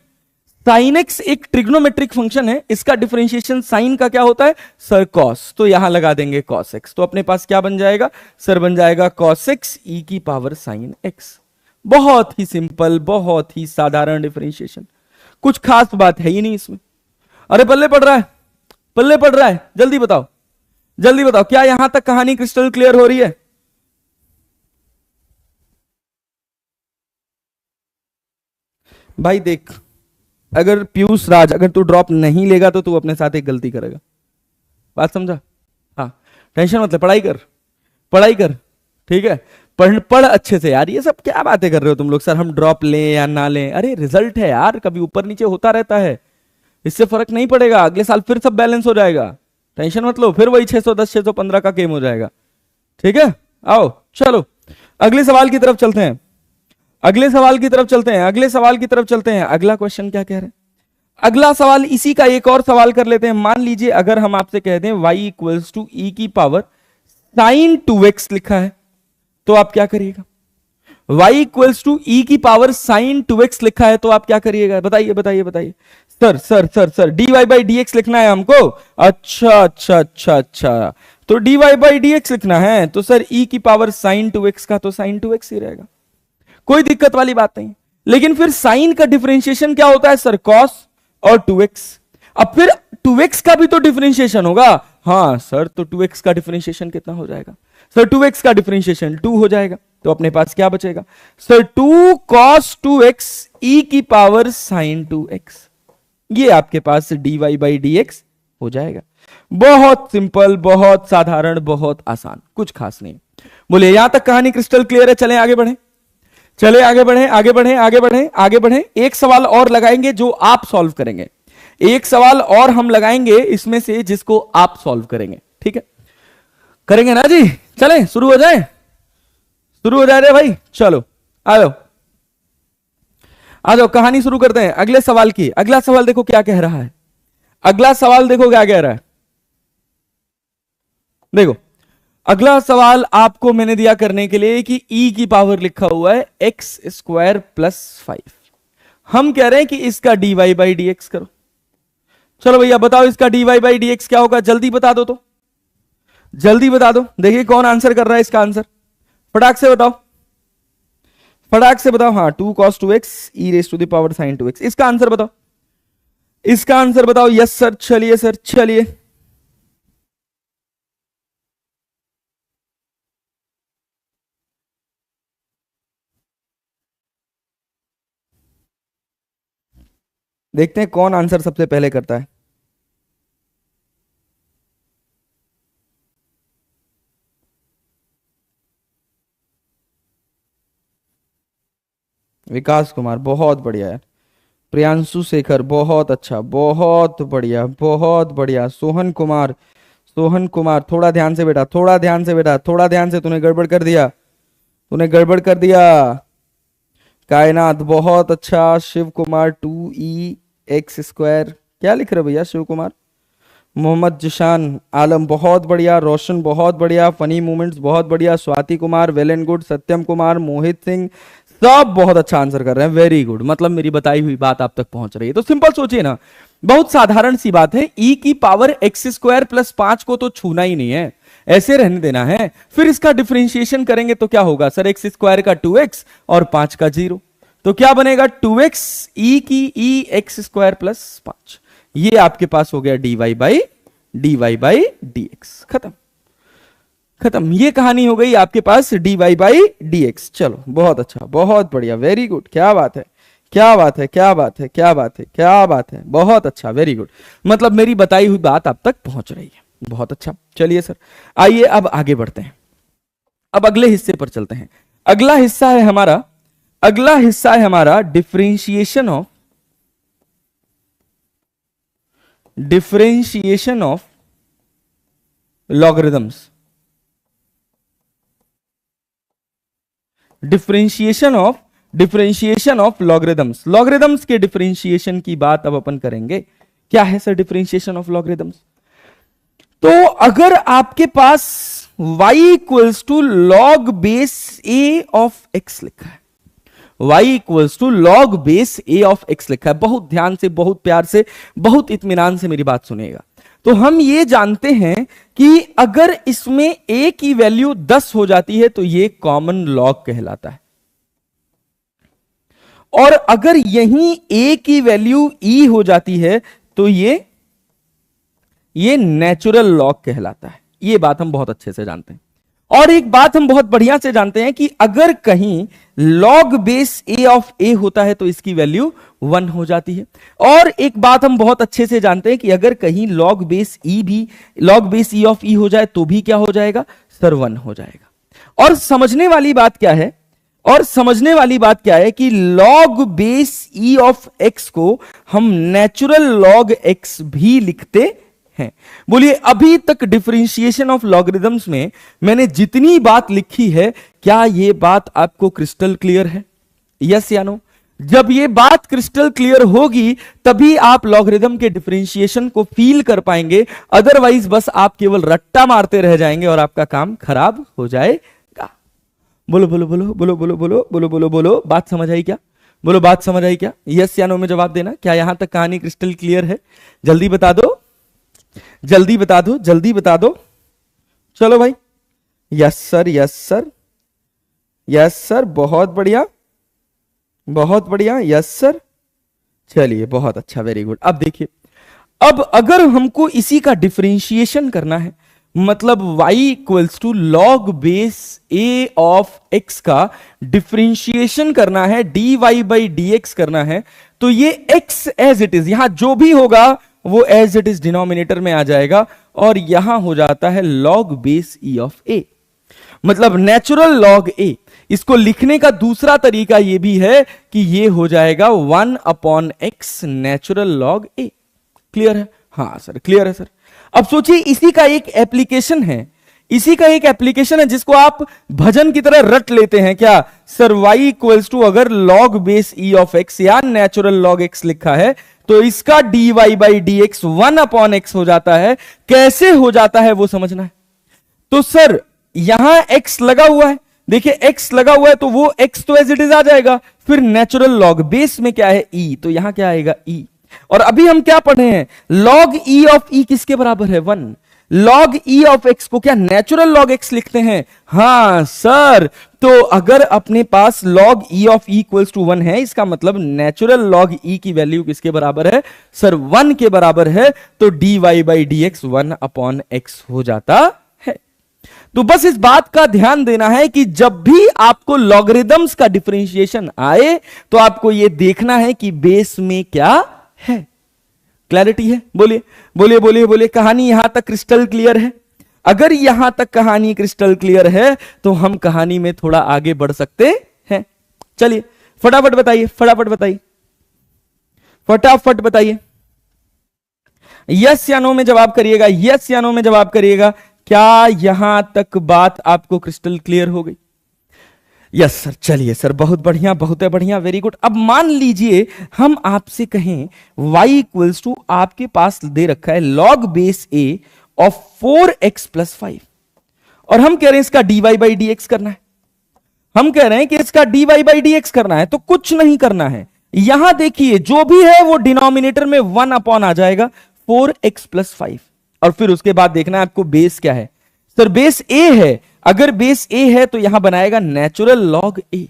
साइन x एक ट्रिग्नोमेट्रिक फंक्शन है, इसका डिफरेंशिएशन साइन का क्या होता है सर, कॉस, तो यहां लगा देंगे कॉस x, तो अपने पास क्या बन जाएगा सर, बन जाएगा कॉस x e की पावर साइन x। बहुत ही सिंपल, बहुत ही साधारण डिफरेंशिएशन, कुछ खास बात है ही नहीं इसमें। अरे पल्ले पड़ रहा है, पल्ले पड़ रहा है, जल्दी बताओ, जल्दी बताओ, क्या यहां तक कहानी क्रिस्टल क्लियर हो रही है। भाई देख, अगर पीयूष राज, अगर तू ड्रॉप नहीं लेगा तो तू अपने साथ एक गलती करेगा, बात समझा। हाँ टेंशन मत ले, पढ़ाई कर, पढ़ाई कर, ठीक है, पढ़ अच्छे से यार। ये सब क्या बातें कर रहे हो तुम लोग, सर हम ड्रॉप लें या ना लें, अरे रिजल्ट है यार, कभी ऊपर नीचे होता रहता है, इससे फर्क नहीं पड़ेगा, अगले साल फिर सब बैलेंस हो जाएगा, टेंशन मत लो, फिर वही 610 615 का गेम हो जाएगा, ठीक है। आओ चलो अगले सवाल की तरफ चलते हैं, अगले सवाल की तरफ चलते हैं, अगले सवाल की तरफ चलते हैं। अगला क्वेश्चन क्या कह रहे हैं, अगला सवाल इसी का एक और सवाल कर लेते हैं। मान लीजिए अगर हम आपसे कह दें y इक्वल्स टू e की पावर साइन 2x लिखा है, तो आप क्या करिएगा। y इक्वल्स टू e की पावर साइन 2x लिखा है तो आप क्या करिएगा, बताइए बताइए बताइए। Sir sir sir sir dy by D x लिखना है हमको, अच्छा अच्छा अच्छा अच्छा, तो dy बाई डी एक्स लिखना है, तो सर e की पावर साइन 2x का तो साइन 2x ही रहेगा, कोई दिक्कत वाली बात नहीं। लेकिन फिर साइन का डिफरेंशिएशन क्या होता है सर, कॉस और 2x। अब फिर 2x का भी तो डिफरेंशिएशन होगा, हाँ सर, तो 2x का डिफरेंशिएशन कितना हो जाएगा सर, 2x का डिफरेंशिएशन 2 हो जाएगा, तो अपने पास क्या बचेगा सर, 2 cos 2x e की पावर साइन 2x, ये आपके पास dy बाई डी एक्स हो जाएगा। बहुत सिंपल, बहुत साधारण, बहुत आसान, कुछ खास नहीं। बोलिए यहां तक कहानी क्रिस्टल क्लियर है, चलें आगे बढ़े, चले आगे बढ़े, आगे बढ़े, आगे बढ़े, आगे बढ़े। एक सवाल और लगाएंगे जो आप सॉल्व करेंगे, एक सवाल और हम लगाएंगे इसमें से जिसको आप सॉल्व करेंगे, ठीक है, करेंगे ना जी। चलें शुरू हो जाए, शुरू हो जाए रे भाई, चलो आ जाओ, आ जाओ, कहानी शुरू करते हैं अगले सवाल की। अगला सवाल देखो क्या कह रहा है, अगला सवाल देखो क्या कह रहा है, देखो अगला सवाल आपको मैंने दिया करने के लिए कि e की पावर लिखा हुआ है एक्स स्क्वायर प्लस 5, हम कह रहे हैं कि इसका dy बाई डी एक्स करो। चलो भैया बताओ इसका dy बाई डी एक्स क्या होगा, जल्दी बता दो, तो जल्दी बता दो, देखिए कौन आंसर कर रहा है इसका आंसर, फटाक से बताओ, फटाक से बताओ। हाँ 2 cos 2x e raise to the power sine 2x, इसका आंसर बताओ, इसका आंसर बताओ। यस सर, चलिए सर, चलिए देखते हैं कौन आंसर सबसे पहले करता है। विकास कुमार, बहुत बढ़िया है। प्रियांशु शेखर, बहुत अच्छा, बहुत बढ़िया, बहुत बढ़िया। सोहन कुमार, सोहन कुमार, थोड़ा ध्यान से बेटा, थोड़ा ध्यान से बेटा, थोड़ा ध्यान से, तूने गड़बड़ कर दिया, तूने गड़बड़ कर दिया। कायनात, बहुत अच्छा। शिव कुमार 2e x² क्या लिख रहे हो भैया शिव कुमार। मोहम्मद जिशान आलम, बहुत बढ़िया। रोशन, बहुत बढ़िया। फनी मूवमेंट्स, बहुत बढ़िया। Swati Kumar, well and good. Satyam Kumar, Mohit Singh, सब बहुत अच्छा आंसर कर रहे हैं, वेरी गुड। मतलब मेरी बताई हुई बात आप तक पहुंच रही है। तो सिंपल सोचिए ना, बहुत साधारण सी बात है, ई की पावर एक्स स्क्वायर प्लस 5 को तो छूना ही नहीं है, ऐसे रहने देना है। फिर इसका डिफरेंशिएशन करेंगे तो क्या होगा सर, एक्स स्क्वायर का 2x और 5 का 0, तो क्या बनेगा 2x ई की ई एक्स स्क्वायर प्लस 5। ये आपके पास हो गया dy बाई dx। खत्म खत्म, ये कहानी हो गई आपके पास dy बाई dx। चलो बहुत अच्छा, बहुत बढ़िया, वेरी गुड, क्या बात है, क्या बात है, क्या बात है, क्या बात है, क्या बात है, बहुत अच्छा, वेरी गुड। मतलब मेरी बताई हुई बात आप तक पहुंच रही है, बहुत अच्छा। चलिए सर, आइए अब आगे बढ़ते हैं, अब अगले हिस्से पर चलते हैं। अगला हिस्सा है हमारा, अगला हिस्सा है हमारा differentiation of logarithms. Differentiation of logarithms, logarithms के डिफरेंशिएशन की बात अब अपन करेंगे। क्या है सर डिफरेंशिएशन ऑफ लॉगरिथम्स? तो अगर आपके पास y equals to log base a of x लिखा है, y equals to log base a of x लिखा है, बहुत ध्यान से, बहुत प्यार से, बहुत इत्मीनान से मेरी बात सुनिएगा। तो हम ये जानते हैं कि अगर इसमें a की वैल्यू 10 हो जाती है तो ये कॉमन लॉग कहलाता है, और अगर यहीं a की वैल्यू e हो जाती है तो ये नेचुरल लॉग कहलाता है। ये बात हम बहुत अच्छे से जानते हैं। और एक बात हम बहुत बढ़िया से जानते हैं कि अगर कहीं log base a of a होता है तो इसकी वैल्यू 1 हो जाती है। और एक बात हम बहुत अच्छे से जानते हैं कि अगर कहीं log base e of e हो जाए तो भी क्या हो जाएगा सर, 1 हो जाएगा। और समझने वाली बात क्या है, और समझने वाली बात क्या है कि log base e of x को हम नेचुरल log x भी लिखते हैं। बोलिए, अभी तक डिफरेंशिएशन ऑफ लॉगरिथम्स में मैंने जितनी बात लिखी है, क्या यह बात आपको क्रिस्टल क्लियर है? यस या नो? जब ये बात क्रिस्टल क्लियर होगी तभी आप लॉगरिथम के डिफरेंशिएशन को फील कर पाएंगे, अदरवाइज बस आप केवल रट्टा मारते रह जाएंगे और आपका काम खराब हो जाएगा। बोलो बोलो बोलो बोलो बोलो बोलो बोलो बोलो बोलो, बात समझ आई क्या? बोलो, बात समझ आई क्या? यस या नो में जवाब देना। क्या यहां तक कहानी क्रिस्टल क्लियर है? जल्दी बता दो, जल्दी बता दो, जल्दी बता दो। चलो भाई, yes sir, yes sir, yes sir, बहुत बढ़िया, बहुत बढ़िया, यस सर। चलिए बहुत अच्छा, वेरी गुड। अब देखिए, अब अगर हमको इसी का डिफरेंशिएशन करना है, मतलब y equals to log base a of x का डिफरेंशिएशन करना है, dy बाई dx करना है, तो ये x एज इट इज, यहां जो भी होगा वो एज इट इज डिनोमिनेटर में आ जाएगा, और यहां हो जाता है log base e of a, मतलब नेचुरल लॉग a। इसको लिखने का दूसरा तरीका यह भी है कि ये हो जाएगा 1 upon x natural log a। Clear है? हाँ सर, क्लियर है सर। अब सोचिए, इसी का एक एप्लीकेशन है, इसी का एक एप्लीकेशन है जिसको आप भजन की तरह रट लेते हैं। क्या सर? y इक्वल्स टू अगर log base e of x या नेचुरल log x लिखा है तो इसका dy by dx 1 upon x हो जाता है। कैसे हो जाता है वो समझना है। तो सर यहां x लगा हुआ है, देखिए x लगा हुआ है तो वो x तो एज इट इज आ जाएगा, फिर नेचुरल log बेस में क्या है e, तो यहां क्या आएगा e। और अभी हम क्या पढ़े हैं, log e ऑफ e किसके बराबर है? 1। log e ऑफ x को क्या नेचुरल log x लिखते हैं? हां सर। तो अगर अपने पास log e of e equals to 1 है, इसका मतलब नेचुरल log e की वैल्यू किसके बराबर है सर? 1 के बराबर है, तो dy by dx 1 upon x हो जाता है। तो बस इस बात का ध्यान देना है कि जब भी आपको लॉगरिथम्स का डिफरेंशिएशन आए तो आपको यह देखना है कि बेस में क्या है। क्लैरिटी है? बोलिए बोलिए बोलिए बोलिए, कहानी यहां तक क्रिस्टल क्लियर है? अगर यहां तक कहानी क्रिस्टल क्लियर है तो हम कहानी में थोड़ा आगे बढ़ सकते हैं। चलिए फटाफट बताइए, फटाफट बताइए, फटाफट बताइए। यस या नो में जवाब करिएगा, यस या नो में जवाब करिएगा। क्या यहां तक बात आपको क्रिस्टल क्लियर हो गई? Yes sir. चलिए सर, बहुत बढ़िया, बहुत बढ़िया, वेरी गुड। अब मान लीजिए हम आपसे कहें y इक्वल्स टू आपके पास दे रखा है log base a of 4x plus 5, और हम कह रहे हैं इसका dy बाई dx करना है। हम कह रहे हैं कि इसका dy बाई डी एक्स करना है, तो कुछ नहीं करना है। यहां देखिए जो भी है वो डिनोमिनेटर में 1 अपॉन आ जाएगा 4x प्लस 5, और फिर उसके बाद देखना है आपको बेस क्या है। सर बेस a है, अगर बेस a है तो यहां बनाएगा नेचुरल लॉग a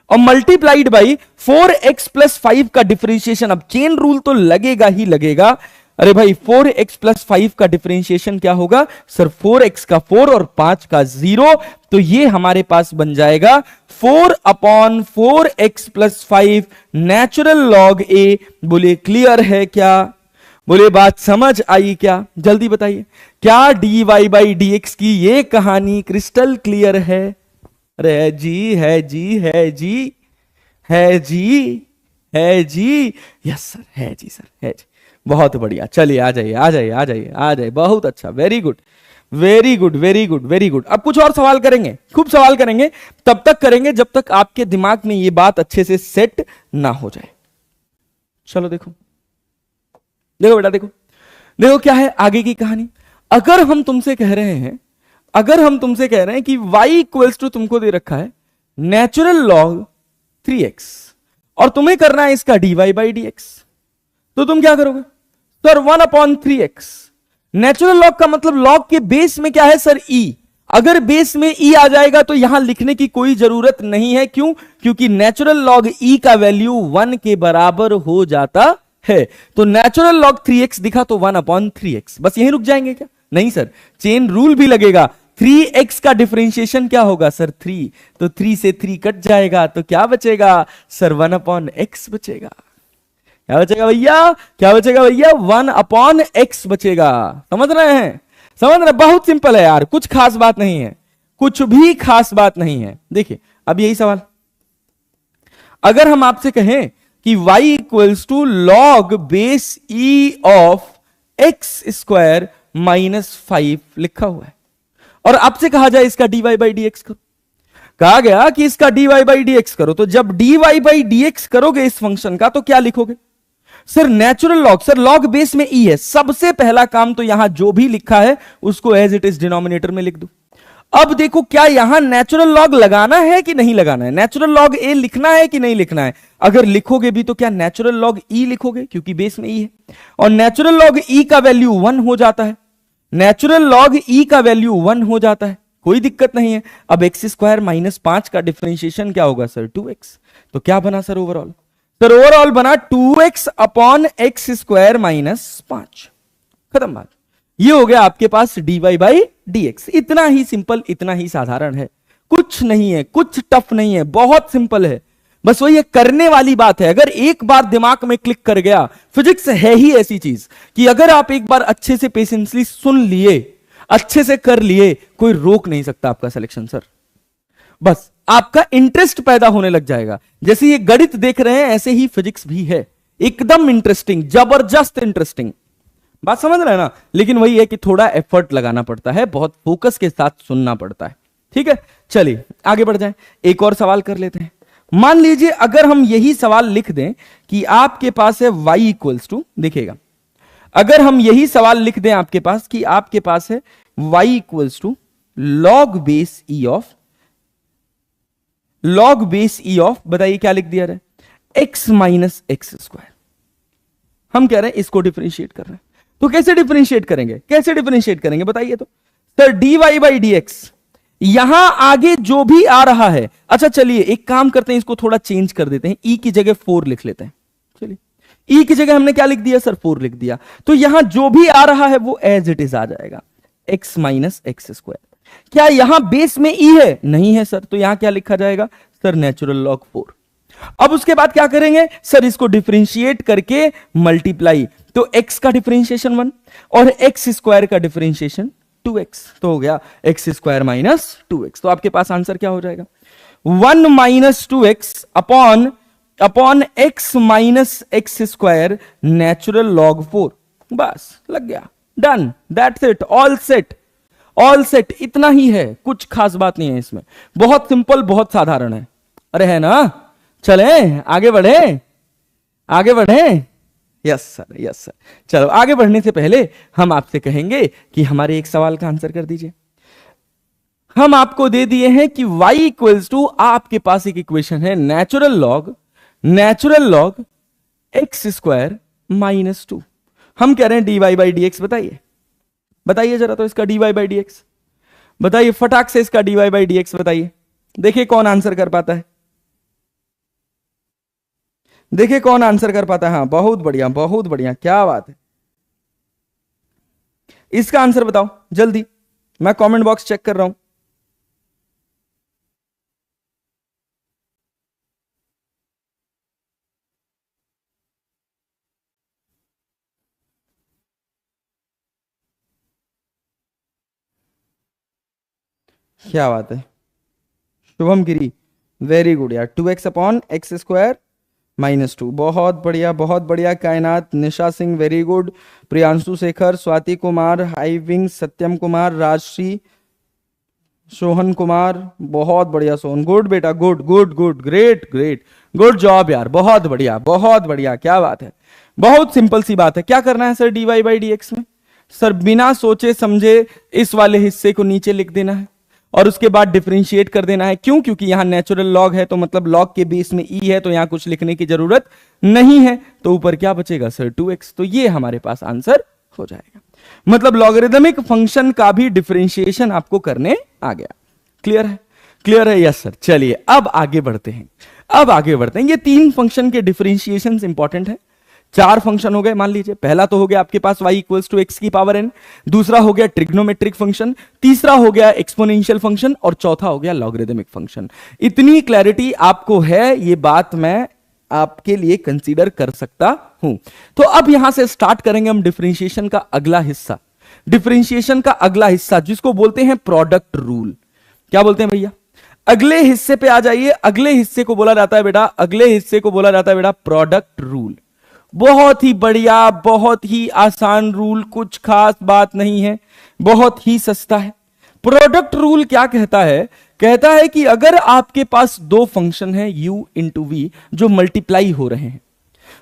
और मल्टीप्लाइड बाई 4x प्लस 5 का डिफरेंशिएशन। अब चेन रूल तो लगेगा ही लगेगा। अरे भाई 4x प्लस 5 का डिफरेंशिएशन क्या होगा सर, 4x का 4 और 5 का 0, तो ये हमारे पास बन जाएगा 4 upon 4x plus 5 natural log a। बोले क्लियर है क्या? बोले बात समझ आई क्या? जल्दी बताइए, क्या dy बाई डी एक्स की ये कहानी क्रिस्टल क्लियर है? अरे है जी, है जी, है जी, है जी, है जी, यस सर, है जी सर, है जी, बहुत बढ़िया। चलिए आ जाइए, आ जाइए, आ जाइए, आ जाइए, बहुत अच्छा, very good, very good, very good, very good. अब कुछ और सवाल करेंगे, खूब सवाल करेंगे, तब तक करेंगे जब तक आपके दिमाग में ये बात अच्छे से सेट ना हो जाए। चलो देखो, देखो बेटा, देखो देखो क्या है आगे की कहानी। अगर हम तुमसे कह रहे हैं, अगर हम तुमसे कह रहे हैं कि y इक्वल्स टू तुमको दे रखा है नेचुरल लॉग 3x और तुम्हें करना है इसका dy बाई डी एक्स, तो तुम क्या करोगे sir? 1 upon 3x। Natural log का मतलब लॉग के बेस में क्या है सर? e। अगर बेस में e आ जाएगा तो यहां लिखने की कोई जरूरत नहीं है। क्यों? क्योंकि नेचुरल लॉग e का वैल्यू 1 के बराबर हो जाता है। तो नेचुरल लॉग 3x दिखा तो 1 अपॉन 3x, बस यहीं रुक जाएंगे क्या? नहीं सर, चेन रूल भी लगेगा। 3x का डिफरेंशिएशन क्या होगा सर? 3, तो 3 से 3 कट जाएगा, तो क्या बचेगा सर? 1 अपॉन x बचेगा। क्या बचेगा भैया? क्या बचेगा भैया? 1 अपॉन x बचेगा। समझ रहे हैं? समझ रहे? बहुत सिंपल है यार, कुछ खास बात नहीं है, कुछ भी खास बात नहीं है। देखिए अब यही सवाल, अगर हम आपसे कहें कि y equals to log base e of X square minus 5 लिखा हुआ है, और आपसे कहा जाए इसका dy बाई डी एक्स करो, कहा गया कि इसका dy बाई डी एक्स करो, तो जब dy बाई डी एक्स करोगे इस फंक्शन का तो क्या लिखोगे sir? Natural log. Sir log base में e है, सबसे पहला काम तो यहां जो भी लिखा है उसको एज इट इज डिनोमिनेटर में लिख दो। अब देखो क्या यहां नेचुरल लॉग लगाना है कि नहीं लगाना है? नेचुरल लॉग ए लिखना है कि नहीं लिखना है? अगर लिखोगे भी तो क्या नेचुरल लॉग ई लिखोगे, क्योंकि बेस में ई है, और नेचुरल लॉग ई का वैल्यू 1 हो जाता है। नेचुरल लॉग ई का वैल्यू 1 हो जाता है, कोई दिक्कत नहीं है। अब एक्स स्क्वायर माइनस 5 का डिफरेंशिएशन क्या होगा सर? 2x। तो क्या बना सर ओवरऑल? सर ओवरऑल बना 2x upon x square minus 5। खत्म बात। ये हो गया आपके पास dy बाई डी एक्स। इतना ही सिंपल, इतना ही साधारण है, कुछ नहीं है, कुछ टफ नहीं है, बहुत सिंपल है। बस वही करने वाली बात है। अगर एक बार दिमाग में क्लिक कर गया, फिजिक्स है ही ऐसी चीज कि अगर आप एक बार अच्छे से पेशेंसली सुन लिए, अच्छे से कर लिए, कोई रोक नहीं सकता आपका सिलेक्शन सर। बस आपका इंटरेस्ट पैदा होने लग जाएगा। जैसे ये गणित देख रहे हैं ऐसे ही फिजिक्स भी है, एकदम इंटरेस्टिंग, जबरदस्त इंटरेस्टिंग। बात समझ रहे हैं ना? लेकिन वही है कि थोड़ा एफर्ट लगाना पड़ता है, बहुत फोकस के साथ सुनना पड़ता है। ठीक है, चलिए आगे बढ़ जाएं, एक और सवाल कर लेते हैं। मान लीजिए अगर हम यही सवाल लिख दें कि आपके पास है y इक्वल्स टू, देखिएगा अगर हम यही सवाल लिख दें आपके पास कि आपके पास है y equals to log base e of, log base e of, बताइए क्या लिख दिया है? x माइनस एक्स स्क्वायर। हम कह रहे हैं इसको डिफरेंशिएट कर रहे हैं, तो कैसे डिफरेंशिएट करेंगे? कैसे डिफरेंशिएट करेंगे बताइए तो। Sir dy by D x, यहां आगे जो भी आ रहा है, अच्छा चलिए एक काम करते हैं, इसको थोड़ा चेंज कर देते हैं, e की जगह 4 लिख लेते हैं। चलिए e की जगह हमने क्या लिख दिया सर? 4 लिख दिया, तो यहां जो भी आ रहा है वो एज इट इज आ जाएगा, x माइनस एक्स स्क्वायर। क्या यहां बेस में e है? नहीं है सर, तो यहां क्या लिखा जाएगा सर? Natural log 4। अब उसके बाद क्या करेंगे सर? इसको डिफरेंशिएट करके मल्टीप्लाई, तो x का डिफरेंशिएशन 1 और x स्क्वायर का डिफरेंशिएशन 2x, तो हो गया एक्स स्क्वायर माइनस 2x। तो आपके पास आंसर क्या हो जाएगा? 1 minus 2x upon upon x माइनस एक्स स्क्वायर नेचुरल लॉग 4। बस लग गया, done, that's it, all set, all set. इतना ही है, कुछ खास बात नहीं है इसमें, बहुत सिंपल, बहुत साधारण है। अरे है ना? चलें आगे बढ़े, आगे बढ़े। Yes sir, yes sir. चलो आगे बढ़ने से पहले हम आपसे कहेंगे कि हमारे एक सवाल का आंसर कर दीजिए। हम आपको दे दिए हैं कि y इक्वल्स टू, आपके पास एक इक्वेशन है natural log x square minus 2। हम कह रहे हैं d Y by D x. बताइए जरा तो इसका d Y by D x बताइए, फटाक से इसका d Y by D x बताइए। देखिए कौन आंसर कर पाता है, देखिए कौन आंसर कर पाता है। हाँ बहुत बढ़िया, क्या बात है। इसका आंसर बताओ जल्दी, मैं कमेंट बॉक्स चेक कर रहा हूं। क्या बात है शुभम गिरी, वेरी गुड यार। 2x upon x square minus 2, बहुत बढ़िया। कायनात, निशा सिंह वेरी गुड, प्रियांशु शेखर, स्वाति कुमार, हाईविंग, सत्यम कुमार, राजश्री, सोहन कुमार, बहुत बढ़िया सोहन, गुड बेटा, गुड, ग्रेट, गुड जॉब यार, बहुत बढ़िया, क्या बात है। बहुत सिंपल सी बात है। क्या करना है sir d Y by D x में? सर बिना सोचे समझे इस वाले हिस्से को नीचे लिख देना है और उसके बाद डिफरेंशिएट कर देना है। क्यों? क्योंकि यहां नेचुरल लॉग है, तो मतलब लॉग के बेस में ई है, तो यहां कुछ लिखने की जरूरत नहीं है। तो ऊपर क्या बचेगा सर? 2x। तो ये हमारे पास आंसर हो जाएगा। मतलब लॉगरिदमिक फंक्शन का भी डिफरेंशिएशन आपको करने आ गया। क्लियर है? Yes sir. चलिए अब आगे बढ़ते हैं। ये 3 फंक्शन के डिफरेंशिएशन इंपॉर्टेंट है। 4 फंक्शन हो गए मान लीजिए। पहला तो हो गया आपके पास y इक्वल्स टू एक्स की पावर n, दूसरा हो गया ट्रिग्नोमेट्रिक फंक्शन, तीसरा हो गया एक्सपोनेंशियल फंक्शन और चौथा हो गया लॉगरिदमिक फंक्शन। इतनी क्लैरिटी आपको है, ये बात मैं आपके लिए कंसीडर कर सकता हूं। तो अब यहां से स्टार्ट करेंगे हम डिफरेंशिएशन का अगला हिस्सा, जिसको बोलते हैं प्रोडक्ट रूल। क्या बोलते हैं भैया? अगले हिस्से पे आ जाइए। अगले हिस्से को बोला जाता है बेटा प्रोडक्ट रूल। बहुत ही बढ़िया, बहुत ही आसान रूल, कुछ खास बात नहीं है, बहुत ही सस्ता है। प्रोडक्ट रूल क्या कहता है? कहता है कि अगर आपके पास 2 फंक्शन है u इंटू वी जो मल्टीप्लाई हो रहे हैं,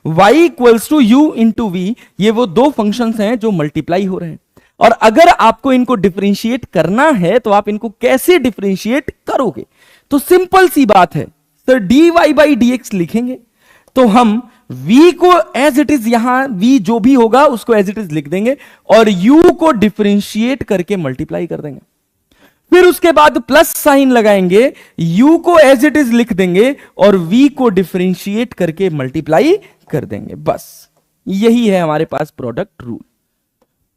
y equals to u into v, ये वो 2 फंक्शन हैं जो मल्टीप्लाई हो रहे हैं। और अगर आपको इनको डिफरेंशिएट करना है तो आप इनको कैसे डिफरेंशिएट करोगे? तो सिंपल सी बात है sir, d Y by D x लिखेंगे तो हम v को एज इट इज, यहां v जो भी होगा उसको एज इट इज लिख देंगे और u को डिफरेंशिएट करके मल्टीप्लाई कर देंगे। फिर उसके बाद प्लस साइन लगाएंगे, u को एज इट इज लिख देंगे और v को डिफरेंशिएट करके मल्टीप्लाई कर देंगे। बस यही है हमारे पास प्रोडक्ट रूल।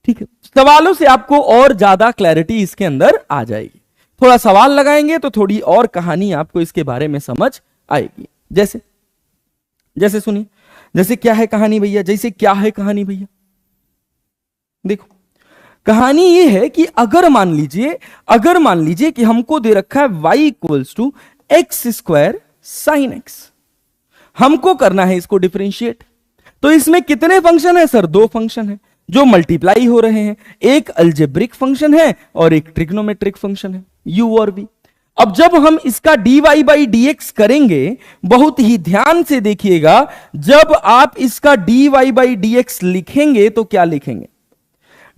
ठीक है, सवालों से आपको और ज्यादा क्लैरिटी इसके अंदर आ जाएगी। थोड़ा सवाल लगाएंगे तो थोड़ी और कहानी आपको इसके बारे में समझ आएगी। जैसे सुनिए, जैसे क्या है कहानी भैया? देखो कहानी ये है कि अगर मान लीजिए कि हमको दे रखा है y equals to x square sine x, हमको करना है इसको डिफरेंशिएट। तो इसमें कितने फंक्शन है सर? 2 फंक्शन है जो मल्टीप्लाई हो रहे हैं। एक अलजेब्रिक फंक्शन है और एक ट्रिग्नोमेट्रिक फंक्शन है, u और v। अब जब हम इसका dy बाई dx करेंगे, बहुत ही ध्यान से देखिएगा, जब आप इसका dy बाई dx लिखेंगे तो क्या लिखेंगे?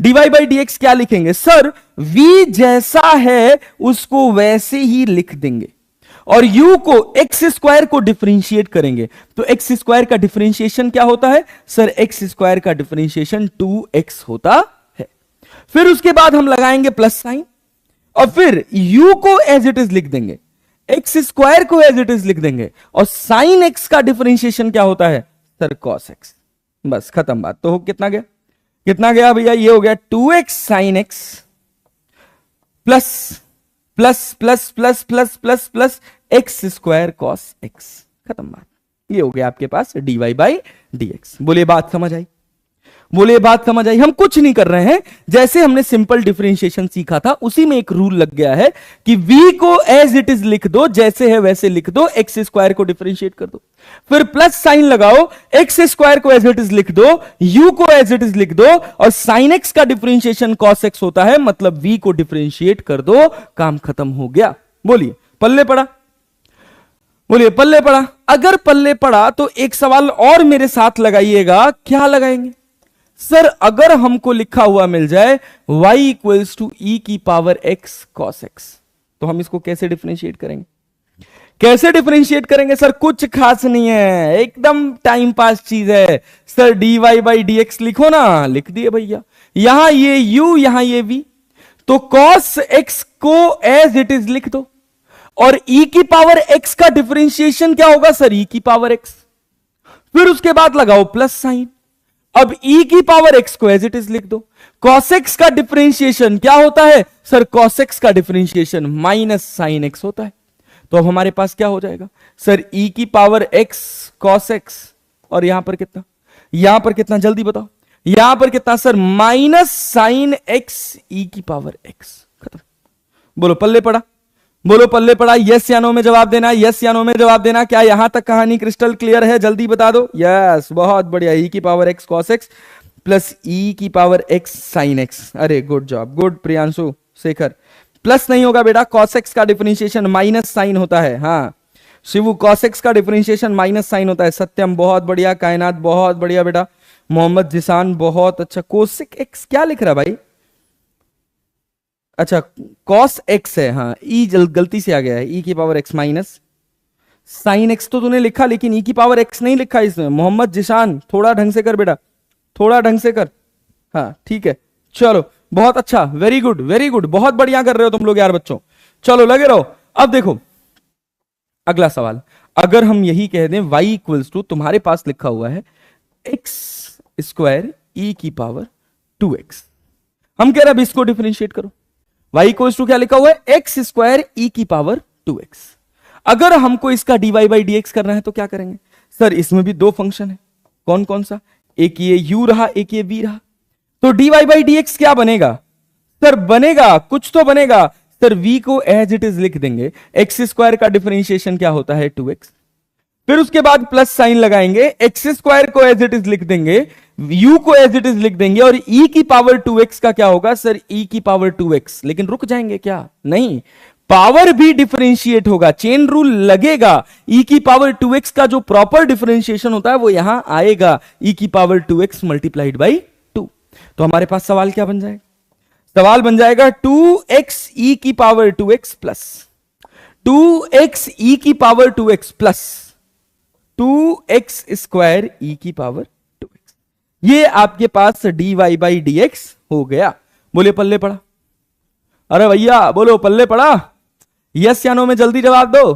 dy बाई dx क्या लिखेंगे सर? v जैसा है उसको वैसे ही लिख देंगे और u को एक्स स्क्वायर को डिफरेंशिएट करेंगे। तो एक्स स्क्वायर का डिफरेंशिएशन क्या होता है सर? एक्स स्क्वायर का डिफरेंशिएशन 2x होता है। फिर उसके बाद हम लगाएंगे प्लस साइन और फिर u को एज इट इज लिख देंगे, एक्स स्क्वायर को एज इट इज लिख देंगे और साइन एक्स का डिफरेंशिएशन क्या होता है सर? Cos x. बस खत्म बात। तो कितना गया भैया? ये हो गया 2x sine x plus plus plus plus plus plus plus X square cos x. खत्म बात। ये हो गया आपके पास dy बाई dx। बोलिए बात समझ आई? हम कुछ नहीं कर रहे हैं, जैसे हमने सिंपल डिफरेंशिएशन सीखा था उसी में एक रूल लग गया है कि v को एज इट इज लिख दो, जैसे है वैसे लिख दो, एक्स स्क्वायर को डिफरेंशिएट कर दो, फिर प्लस साइन लगाओ, एक्स स्क्वायर को एज इट इज लिख दो, u को एज इट इज लिख दो और साइन एक्स का डिफरेंशिएशन cos x होता है, मतलब v को डिफरेंशिएट कर दो, काम खत्म हो गया। बोलिए पल्ले पड़ा? अगर पल्ले पड़ा तो एक सवाल और मेरे साथ लगाइएगा। क्या लगाएंगे सर? अगर हमको लिखा हुआ मिल जाए y इक्वल्स टू ई की पावर x cos x, तो हम इसको कैसे डिफरेंशिएट करेंगे? कैसे डिफरेंशिएट करेंगे सर? कुछ खास नहीं है, एकदम टाइम पास चीज है sir. dy by D x लिखो ना, लिख दिए भैया। यहां ये u, यहां ये v, तो cos x को एज इट इज लिख दो। और e की पावर x का डिफरेंशिएशन क्या होगा सर? e की पावर x, फिर उसके बाद लगाओ प्लस साइन। अब e की पावर x को एज इट इज लिख दो। cos x का डिफरेंशिएशन क्या होता है सर? cos x का डिफरेंशिएशन माइनस साइन x होता है। तो अब हमारे पास क्या हो जाएगा सर? e की पावर x cos x, और यहां पर कितना, यहां पर कितना जल्दी बताओ, यहां पर कितना sir? Minus sine x e की पावर x। खत्म। बोलो पल्ले पड़ा, बोलो पल्ले पड़ा। यस या नो में जवाब देना, यस या नो में जवाब देना। क्या यहां तक कहानी क्रिस्टल क्लियर है? जल्दी बता दो। यस, बहुत बढ़िया। e की power x cos x plus e की पावर x sin x। अरे good job, good Priyanshu Shekhar. Plus नहीं होगा बेटा, cos x का डिफरेंशिएशन माइनस साइन होता है। हाँ शिवू, cos x का डिफरेंशिएशन माइनस साइन होता है। सत्यम बहुत बढ़िया, कायनात बहुत बढ़िया बेटा, मोहम्मद जिसान बहुत अच्छा। कोसिक x क्या लिख रहा भाई? अच्छा cos x है, हाँ e गलती से आ गया है, e की power x minus sine x तो तूने लिखा, लेकिन e की पावर x नहीं लिखा इसमें। मोहम्मद जिशान थोड़ा ढंग से कर बेटा, थोड़ा ढंग से कर। हाँ ठीक है, चलो बहुत अच्छा, वेरी गुड वेरी गुड, बहुत बढ़िया कर रहे हो तुम लोग यार बच्चों, चलो लगे रहो। अब देखो अगला सवाल, अगर हम यही कह दें y इक्वल्स टू, तुम्हारे पास लिखा हुआ है x स्क्वायर e की पावर 2x, हम कह रहे हैं अब इसको डिफरेंशिएट करो। y इक्वल्स टू क्या लिखा हुआ है? x स्क्वायर e की पावर 2x। अगर हमको इसका dy बाई डी एक्स करना है तो क्या करेंगे सर? इसमें भी दो फंक्शन है, कौन कौन सा? एक ये u रहा, एक ये v रहा। तो dy बाई डी एक्स क्या बनेगा सर? बनेगा कुछ तो बनेगा सर, v को एज इट इज लिख देंगे। एक्स स्क्वायर का डिफरेंशिएशन क्या होता है? 2x। फिर उसके बाद प्लस साइन लगाएंगे, एक्स स्क्वायर को एज इट इज लिख देंगे, u को एज इट इज लिख देंगे, और e की पावर 2x का क्या होगा सर? e की पावर 2x। लेकिन रुक जाएंगे क्या? नहीं, पावर भी डिफरेंशिएट होगा, चेन रूल लगेगा। e की पावर 2x का जो प्रॉपर डिफरेंशिएशन होता है वो यहां आएगा, e की पावर 2x मल्टीप्लाइड बाई 2। तो हमारे पास सवाल क्या बन जाएगा? सवाल बन जाएगा 2x e की power 2x plus 2x e की power 2x plus 2x square e की पावर 2x। ये आपके पास dy बाई डी एक्स हो गया। बोले पल्ले पड़ा? अरे भैया बोलो पल्ले पड़ा? यस या नो में जल्दी जवाब दो।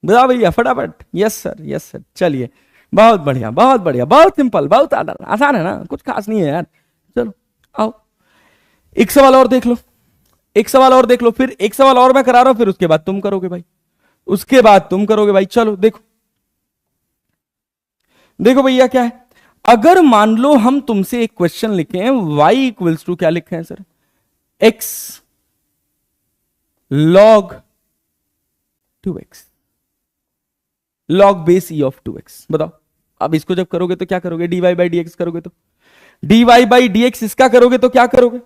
बताओ भैया फटाफट। Yes sir, yes sir. चलिए बहुत बढ़िया बहुत बढ़िया, बहुत सिंपल, बहुत आसान है ना, कुछ खास नहीं है यार। चलो आओ एक सवाल और देख लो, एक सवाल और देख लो, फिर एक सवाल और मैं करा रहा हूं, फिर उसके बाद तुम करोगे भाई, उसके बाद तुम करोगे भाई। चलो देखो, देखो भैया क्या है, अगर मान लो हम तुमसे एक क्वेश्चन लिखे हैं, y इक्वल्स टू क्या लिखे हैं sir? x log 2x, log base e of 2x। बताओ अब इसको जब करोगे तो क्या करोगे? dy बाई डी एक्स करोगे तो dy बाई डी एक्स, इसका करोगे तो क्या करोगे?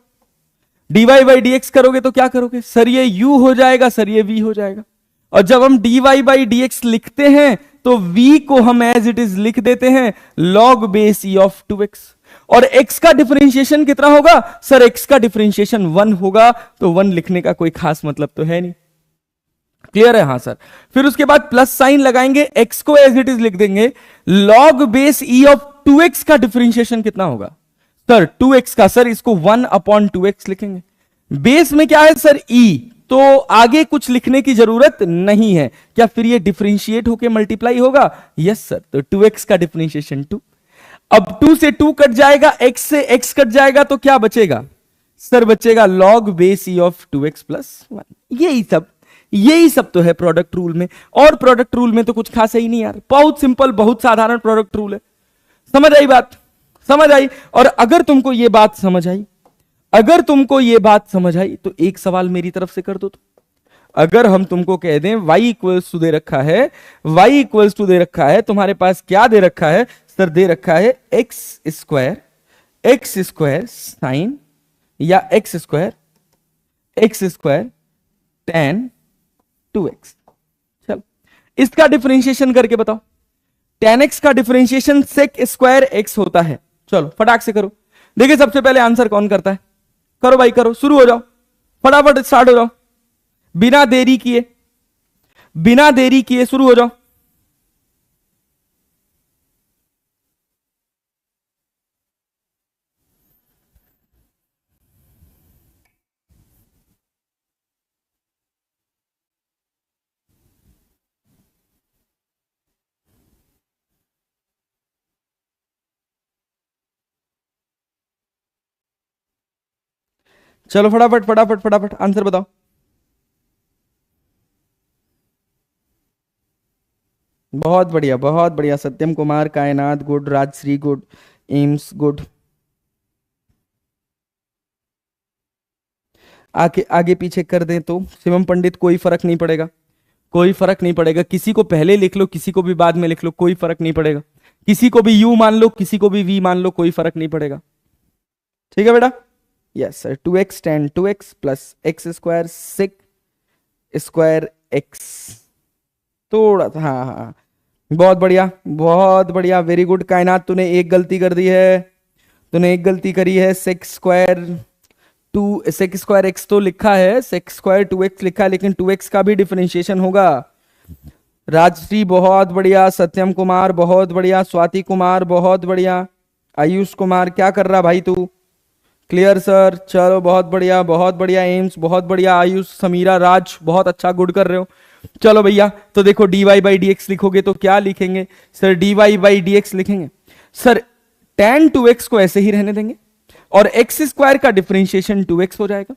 dy बाई डी एक्स करोगे तो क्या करोगे सर? ये u हो जाएगा सर, ये v हो जाएगा। और जब हम dy बाई डी एक्स लिखते हैं तो v को हम एज इट इज लिख देते हैं log base e of 2x। और x का डिफरेंशिएशन कितना होगा सर? x का डिफरेंशिएशन 1 होगा, तो 1 लिखने का कोई खास मतलब तो है नहीं। क्लियर है? हाँ सर। फिर उसके बाद प्लस साइन लगाएंगे, x को एज इट इज लिख देंगे, log base e of 2x का डिफरेंशिएशन कितना होगा सर? 2x का सर, इसको 1 अपॉन 2x लिखेंगे। बेस में क्या है सर? e, तो आगे कुछ लिखने की जरूरत नहीं है। क्या फिर ये डिफरेंशिएट होके मल्टीप्लाई होगा? Yes sir. तो 2x का डिफरेंशिएशन 2। अब 2 से 2 कट जाएगा, x से x कट जाएगा, तो क्या बचेगा सर? बचेगा log base e of 2x plus 1। यही सब तो है प्रोडक्ट रूल में, और प्रोडक्ट रूल में तो कुछ खास है ही नहीं यार, बहुत सिंपल, बहुत साधारण प्रोडक्ट रूल है। समझ आई बात? समझ आई? और अगर तुमको ये बात समझ आई, अगर तुमको ये बात समझ आई, तो एक सवाल मेरी तरफ से कर दो। तो अगर हम तुमको कह दें y इक्वल्स टू दे रखा है, y इक्वल्स टू दे रखा है, तुम्हारे पास क्या दे रखा है सर? दे रखा है x स्क्वायर साइन, या x स्क्वायर tan 2x। चलो इसका डिफरेंशिएशन करके बताओ। tan x का डिफरेंशिएशन sec स्क्वायर x होता है। चलो फटाक से करो। देखिए सबसे पहले आंसर कौन करता है? करो भाई करो, शुरू हो जाओ, फटाफट स्टार्ट हो जाओ, बिना देरी किए, बिना देरी किए शुरू हो जाओ। चलो फटाफट फटाफट फटाफट आंसर बताओ। बहुत बढ़िया सत्यम कुमार, कायनात गुड, राजश्री गुड, एम्स गुड। आगे आगे पीछे कर दें तो शिवम पंडित, कोई फर्क नहीं पड़ेगा, कोई फर्क नहीं पड़ेगा, किसी को पहले लिख लो किसी को भी बाद में लिख लो, कोई फर्क नहीं पड़ेगा, किसी को भी यू मान लो किसी को भी वी मान लो, कोई फर्क नहीं पड़ेगा। ठीक है बेटा, yes sir. 2x tan 2x plus X square sec square X, थोड़ा सा, हाँ हाँ, बहुत बढ़िया बहुत बढ़िया, वेरी गुड। कायनात तूने एक गलती कर दी है, तूने एक गलती करी है, sex square sex square x तो लिखा है, सेक्स स्क्वायर 2x लिखा है, लेकिन 2x का भी डिफरेंशिएशन होगा। राजश्री बहुत बढ़िया, सत्यम कुमार बहुत बढ़िया, स्वाति कुमार बहुत बढ़िया, आयुष कुमार क्या कर रहा भाई तू, क्लियर सर, चलो बहुत बढ़िया बहुत बढ़िया, एम्स बहुत बढ़िया, आयुष, समीरा, राज बहुत अच्छा, गुड कर रहे हो। चलो भैया, तो देखो dy बाई डी एक्स लिखोगे तो क्या लिखेंगे sir, dy by D x लिखेंगे सर, tan 2x को ऐसे ही रहने देंगे और एक्स स्क्वायर का डिफरेंशिएशन 2x हो जाएगा,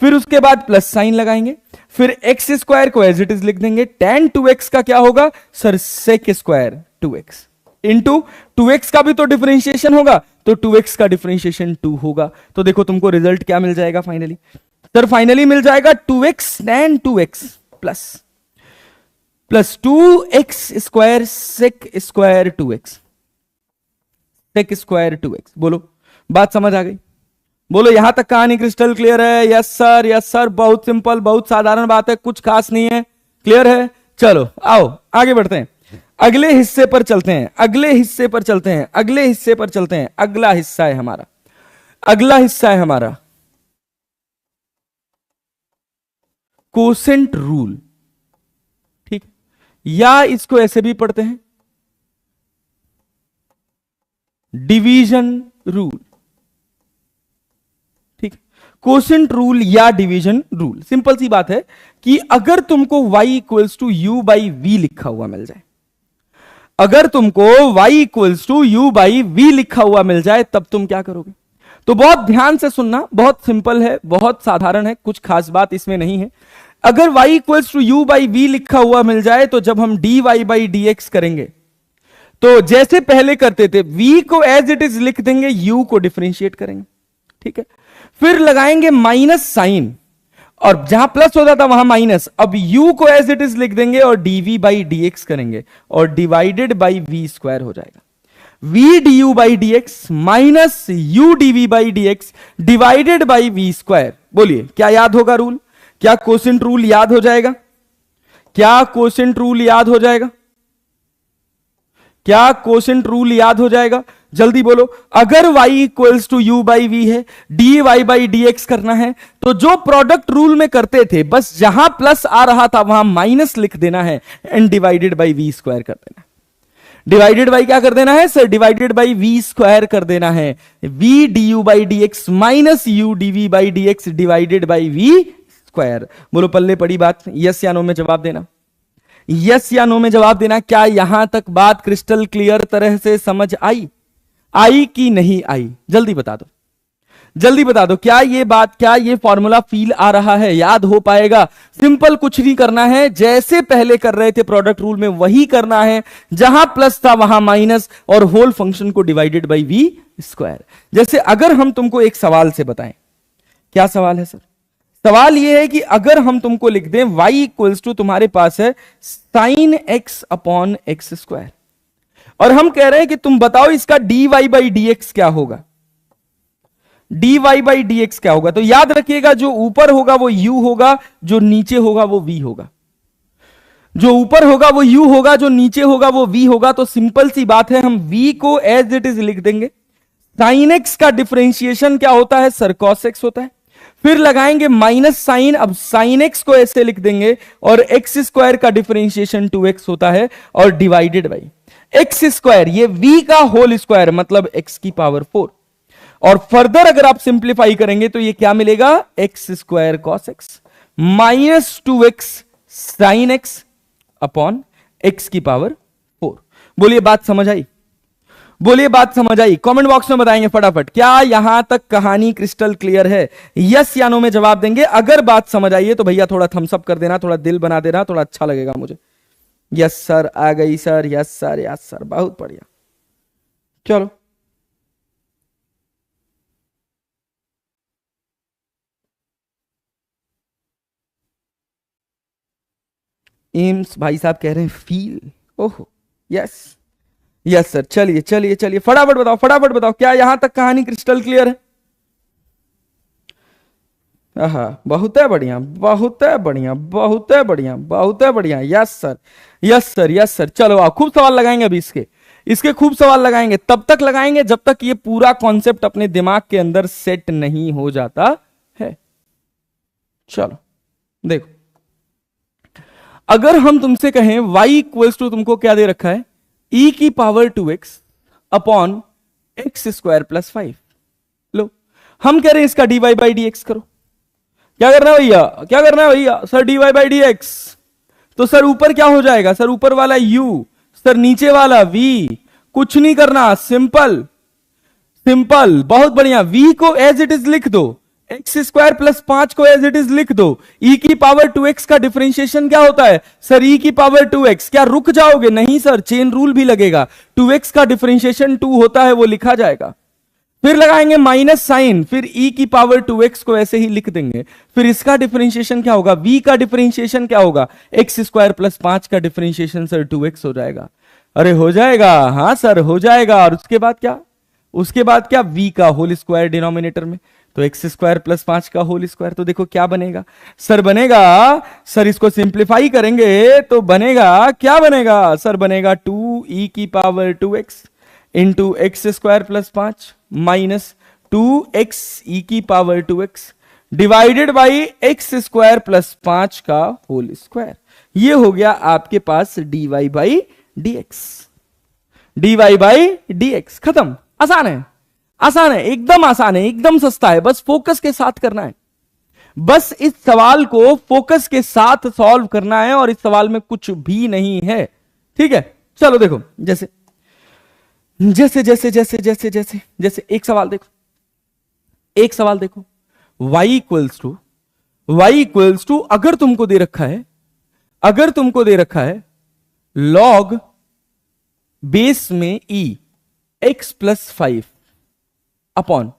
फिर उसके बाद प्लस साइन लगाएंगे, फिर एक्स स्क्वायर को एज इट इज लिख देंगे, tan 2x का क्या होगा sir, sec square 2x into 2x का भी तो डिफरेंशिएशन होगा, तो 2x का डिफरेंशिएशन 2 होगा। तो देखो तुमको रिजल्ट क्या मिल जाएगा फाइनली सर, फाइनली मिल जाएगा 2x tan 2x plus plus 2x square sec square 2x, sec square 2x। बोलो बात समझ आ गई, बोलो यहां तक कहानी क्रिस्टल क्लियर है? यस सर, यस सर, बहुत सिंपल बहुत साधारण बात है, कुछ खास नहीं है, क्लियर है। चलो आओ आगे बढ़ते हैं, अगले हिस्से पर चलते हैं, अगले हिस्से पर चलते हैं, अगले हिस्से पर चलते हैं। अगला हिस्सा है हमारा, अगला हिस्सा है हमारा कोसेंट रूल, ठीक, या इसको ऐसे भी पढ़ते हैं डिवीजन रूल, ठीक, कोसेंट रूल या डिवीजन रूल। सिंपल सी बात है कि अगर तुमको y equals to you by v लिखा हुआ मिल जाए, अगर तुमको y equals to you by v लिखा हुआ मिल जाए, तब तुम क्या करोगे? तो बहुत ध्यान से सुनना, बहुत सिंपल है, बहुत साधारण है, कुछ खास बात इसमें नहीं है। अगर y equals to you by v लिखा हुआ मिल जाए, तो जब हम dy बाई डी एक्स करेंगे तो जैसे पहले करते थे, v को एज इट इज लिख देंगे, u को डिफरेंशिएट करेंगे, ठीक है, फिर लगाएंगे माइनस साइन, और जहां प्लस होता था वहां माइनस, अब u को एज इट इज लिख देंगे और dv बाई डी एक्स करेंगे और डिवाइडेड बाई वी स्क्वायर हो जाएगा, v du by D x minus u dv by D x divided by v square. बोलिए क्या याद होगा रूल? क्या कोसेंट रूल याद हो जाएगा? क्या कोसेंट रूल याद हो जाएगा? क्या कोसेंट रूल याद हो जाएगा? जल्दी बोलो। अगर y equals to you by V है, D Y by D X करना है, तो जो प्रोडक्ट रूल में करते थे, बस जहां प्लस आ रहा था वहां माइनस लिख देना है and divided by v square कर देना है। डिवाइडेड बाई क्या कर देना है sir? Divided by v square कर देना है। V d u by D x minus u d v by D x divided by v square. बोलो पल्ले पड़ी बात? यस या नो में जवाब देना, यस या नो में जवाब देना। क्या यहां तक बात क्रिस्टल क्लियर तरह से समझ आई? आई कि नहीं आई? जल्दी बता दो, जल्दी बता दो। क्या ये बात, क्या ये फॉर्मूला फील आ रहा है? याद हो पाएगा? सिंपल, कुछ नहीं करना है, जैसे पहले कर रहे थे प्रोडक्ट रूल में वही करना है। जहां प्लस था वहां माइनस और होल फंक्शन को डिवाइडेड बाई वी स्क्वायर। जैसे अगर हम तुमको एक सवाल से बताएं, क्या सवाल है सर? सवाल यह है कि अगर हम तुमको लिख दें y इक्वल्स टू तुम्हारे पास है sine x upon x square, और हम कह रहे हैं कि तुम बताओ इसका dy बाई डी एक्स क्या होगा, dy बाई डी एक्स क्या होगा। तो याद रखिएगा, जो ऊपर होगा वो u होगा, जो नीचे होगा वो v होगा। जो ऊपर होगा वो u होगा, जो नीचे होगा वो v होगा। तो सिंपल सी बात है, हम v को एज इट इज लिख देंगे। साइन एक्स का डिफरेंशिएशन क्या होता है सर? कॉस एक्स होता है। फिर लगाएंगे माइनस साइन, अब साइन एक्स को ऐसे लिख देंगे और एक्स स्क्वायर का डिफरेंशिएशन 2x होता है और डिवाइडेड बाई एक्स स्क्वायर, ये v का होल स्क्वायर मतलब x की पावर 4। और फर्दर अगर आप सिंप्लीफाई करेंगे तो ये क्या मिलेगा, x square cos X minus 2x sine x upon X की पावर 4। बोलिए बात समझ आई, बोलिए बात समझ आई, कमेंट बॉक्स में बताएंगे फटाफट, क्या यहां तक कहानी क्रिस्टल क्लियर है? यस या नो में जवाब देंगे। अगर बात समझ आई है तो भैया थोड़ा थम्स अप कर देना, थोड़ा दिल बना देना, थोड़ा अच्छा लगेगा मुझे। यस सर आ गई sir, yes sir, yes sir, बहुत बढ़िया। चलो एम्स भाई साहब कह रहे हैं फील, ओहो यस यस सर। चलिए चलिए चलिए फटाफट बताओ, फटाफट बताओ, क्या यहां तक कहानी क्रिस्टल क्लियर है? बहुत है बढ़िया, बहुत है बढ़िया, बहुत है बढ़िया, बहुत है बढ़िया। Yes sir, yes sir, yes sir. चलो आओ खूब सवाल लगाएंगे अभी इसके खूब सवाल लगाएंगे। तब तक लगाएंगे जब तक ये पूरा कॉन्सेप्ट अपने दिमाग के अंदर सेट नहीं हो जाता है। चलो देखो, अगर हम तुमसे कहें y इक्वल्स टू, तुमको क्या दे रखा है, e की power 2x upon x square plus 5। लो हम कह रहे हैं इसका dy बाई डी एक्स करो। क्या करना है भैया, क्या करना है भैया? Sir dy by D x, तो सर ऊपर क्या हो जाएगा, सर ऊपर वाला u, सर नीचे वाला v, कुछ नहीं करना, सिंपल सिंपल, बहुत बढ़िया। v को एज इट इज लिख दो, एक्स स्क्वायर प्लस 5 को एज इट इज लिख दो। e की पावर 2x का डिफरेंशिएशन क्या होता है सर, e की पावर 2x। क्या रुक जाओगे? नहीं सर, चेन रूल भी लगेगा। 2x का डिफरेंशिएशन 2 होता है, वो लिखा जाएगा। फिर लगाएंगे माइनस साइन, फिर e की पावर 2x को ऐसे ही लिख देंगे। फिर इसका डिफरेंशिएशन क्या होगा, v का डिफरेंशिएशन क्या होगा, एक्स स्क्वायर प्लस 5 का डिफरेंशिएशन सर 2x हो जाएगा। अरे हो जाएगा, हाँ सर हो जाएगा। और उसके बाद क्या, उसके बाद क्या, v का होल स्क्वायर डिनोमिनेटर में, तो एक्स स्क्वायर प्लस 5 का होल स्क्वायर। तो देखो क्या बनेगा सर, बनेगा सर, इसको सिंप्लीफाई करेंगे तो बनेगा, क्या बनेगा सर, बनेगा 2e की power 2x into x square plus 5 minus 2x e की power 2x divided by x square plus 5 का होल स्क्वायर। ये हो गया आपके पास dy by D x, dy by D x. खत्म। आसान है, आसान है, एकदम आसान है, एकदम सस्ता है, बस फोकस के साथ करना है। बस इस सवाल को फोकस के साथ सॉल्व करना है और इस सवाल में कुछ भी नहीं है, ठीक है। चलो देखो, जैसे जैसे जैसे जैसे जैसे जैसे जैसे एक सवाल देखो, एक सवाल देखो, y इक्वल्स टू अगर तुमको दे रखा है, अगर तुमको दे रखा है log बेस में e x plus 5 upon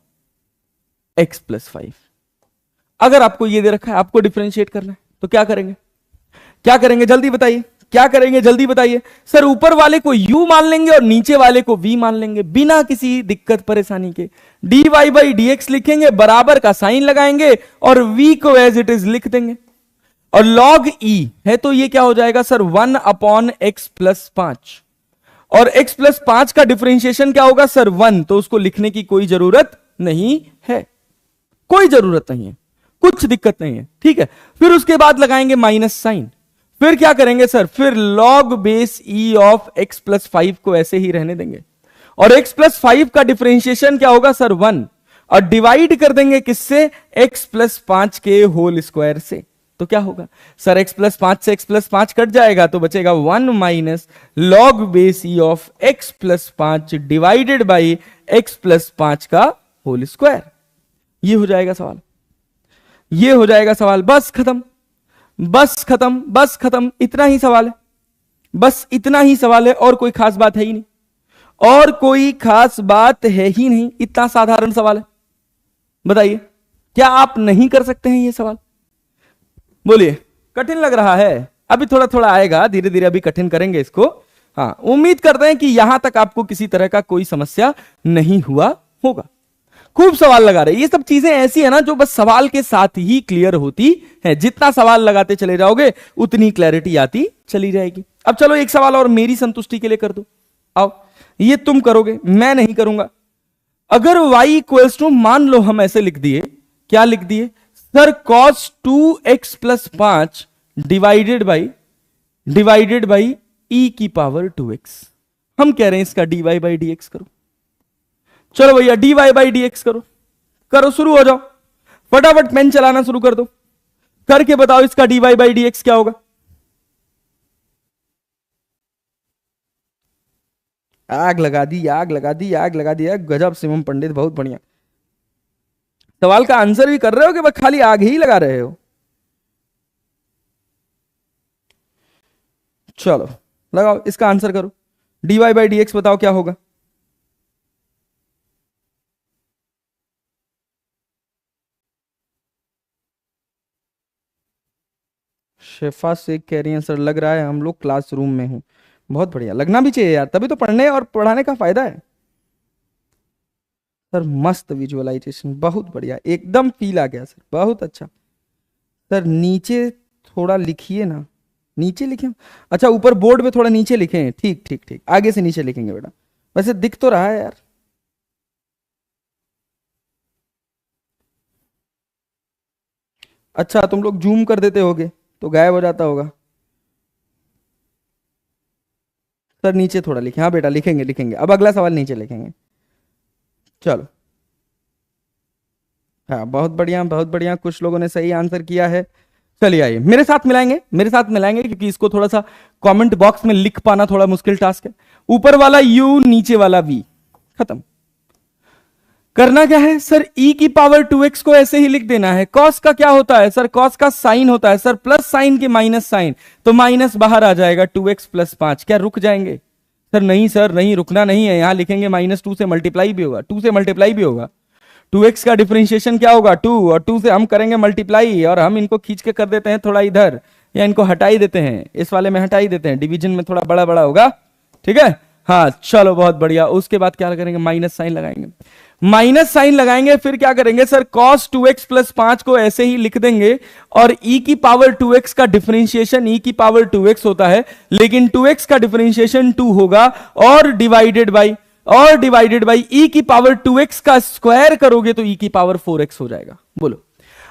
x plus 5, अगर आपको ये दे रखा है, आपको डिफरेंशिएट करना है, तो क्या करेंगे, क्या करेंगे जल्दी बताइए, क्या करेंगे जल्दी बताइए। सर ऊपर वाले को u मान लेंगे और नीचे वाले को v मान लेंगे, बिना किसी दिक्कत परेशानी के। dy बाई डी एक्स लिखेंगे, बराबर का साइन लगाएंगे और v को एज इट इज लिख देंगे। और log e है तो ये क्या हो जाएगा सर, 1 अपॉन एक्स प्लस 5, और x प्लस 5 का डिफरेंशिएशन क्या होगा सर 1, तो उसको लिखने की कोई जरूरत नहीं है, कोई जरूरत नहीं है, कुछ दिक्कत नहीं है, ठीक है। फिर उसके बाद लगाएंगे माइनस साइन, फिर क्या करेंगे सर, फिर log base e of x plus 5 को ऐसे ही रहने देंगे, और x प्लस 5 का डिफरेंशिएशन क्या होगा सर 1, और डिवाइड कर देंगे किससे, x प्लस 5 के होल स्क्वायर से। तो क्या होगा सर, x प्लस 5 से x प्लस 5 कट जाएगा, तो बचेगा 1 minus log base e of x plus 5 divided by x plus 5 का होल स्क्वायर। ये हो जाएगा सवाल, ये हो जाएगा सवाल, बस खत्म, बस खत्म, बस खत्म, इतना ही सवाल है, बस इतना ही सवाल है, और कोई खास बात है ही नहीं, और कोई खास बात है ही नहीं, इतना साधारण सवाल है। बताइए क्या आप नहीं कर सकते हैं ये सवाल? बोलिए, कठिन लग रहा है? अभी थोड़ा थोड़ा आएगा, धीरे धीरे अभी कठिन करेंगे इसको। हाँ, उम्मीद करते हैं कि यहां तक आपको किसी तरह का कोई समस्या नहीं हुआ होगा। खूब सवाल लगा रहे, ये सब चीजें ऐसी है ना जो बस सवाल के साथ ही क्लियर होती है, जितना सवाल लगाते चले जाओगे उतनी क्लैरिटी आती चली जाएगी। अब चलो एक सवाल और मेरी संतुष्टि के लिए कर दो, आओ, ये तुम करोगे, मैं नहीं करूंगा। अगर y इक्वल्स टू, मान लो हम ऐसे लिख दिए, क्या लिख दिए sir cos 2x plus 5 divided by e की पावर 2x। हम कह रहे हैं इसका dy बाई dx करो। चलो भैया dy बाई dx करो, करो, शुरू हो जाओ, फटाफट पेन चलाना शुरू कर दो, करके बताओ इसका dy बाई dx क्या होगा। आग लगा दी, आग लगा दी, आग लगा दिया, गजब शिवम पंडित, बहुत बढ़िया। सवाल का आंसर भी कर रहे हो कि बस खाली आग ही लगा रहे हो? चलो लगाओ, इसका आंसर करो, dy बाई dx बताओ क्या होगा। शेफा शेख कह रही हैं सर लग रहा है हम लोग क्लासरूम में हूं। बहुत बढ़िया, लगना भी चाहिए यार, तभी तो पढ़ने और पढ़ाने का फायदा है। सर मस्त विजुअलाइजेशन, बहुत बढ़िया, एकदम फील आ गया सर, बहुत अच्छा। सर नीचे थोड़ा लिखिए ना, नीचे लिखे, अच्छा ऊपर बोर्ड पे थोड़ा नीचे लिखे, ठीक ठीक ठीक, आगे से नीचे लिखेंगे बेटा, वैसे दिख तो रहा है यार। अच्छा तुम लोग जूम कर देते होगे तो गायब हो जाता होगा। सर नीचे थोड़ा लिखे, हाँ बेटा लिखेंगे लिखेंगे, अब अगला सवाल नीचे लिखेंगे। चलो हाँ बहुत बढ़िया बहुत बढ़िया, कुछ लोगों ने सही आंसर किया है। चलिए आइए मेरे साथ मिलाएंगे, मेरे साथ मिलाएंगे, क्योंकि इसको थोड़ा सा कमेंट बॉक्स में लिख पाना थोड़ा मुश्किल टास्क है। ऊपर वाला u, नीचे वाला v, खत्म। करना क्या है सर, e की पावर 2x को ऐसे ही लिख देना है। cos का क्या होता है सर, cos का साइन होता है सर, प्लस साइन के माइनस साइन, तो माइनस बाहर आ जाएगा, 2x प्लस 5। क्या रुक जाएंगे सर? नहीं सर नहीं, रुकना नहीं है, यहां लिखेंगे -2 से मल्टीप्लाई भी होगा, 2 से मल्टीप्लाई भी होगा। 2x का डिफरेंशिएशन क्या होगा 2, और 2 से हम करेंगे मल्टीप्लाई, और हम इनको खींच के कर देते हैं थोड़ा इधर, या इनको हटा ही देते हैं, इस वाले में हटा ही देते हैं, डिवीजन में थोड़ा बड़ा बड़ा होगा, ठीक है। हाँ चलो बहुत बढ़िया, उसके बाद क्या करेंगे, माइनस साइन लगाएंगे, माइनस साइन लगाएंगे, फिर क्या करेंगे सर, cos 2x प्लस 5 को ऐसे ही लिख देंगे, और e की पावर 2x का डिफरेंशिएशन e की पावर 2x होता है, लेकिन 2x का डिफरेंशिएशन 2 होगा, और डिवाइडेड बाई e की पावर 2x का स्क्वायर करोगे तो e की पावर 4x हो जाएगा। बोलो,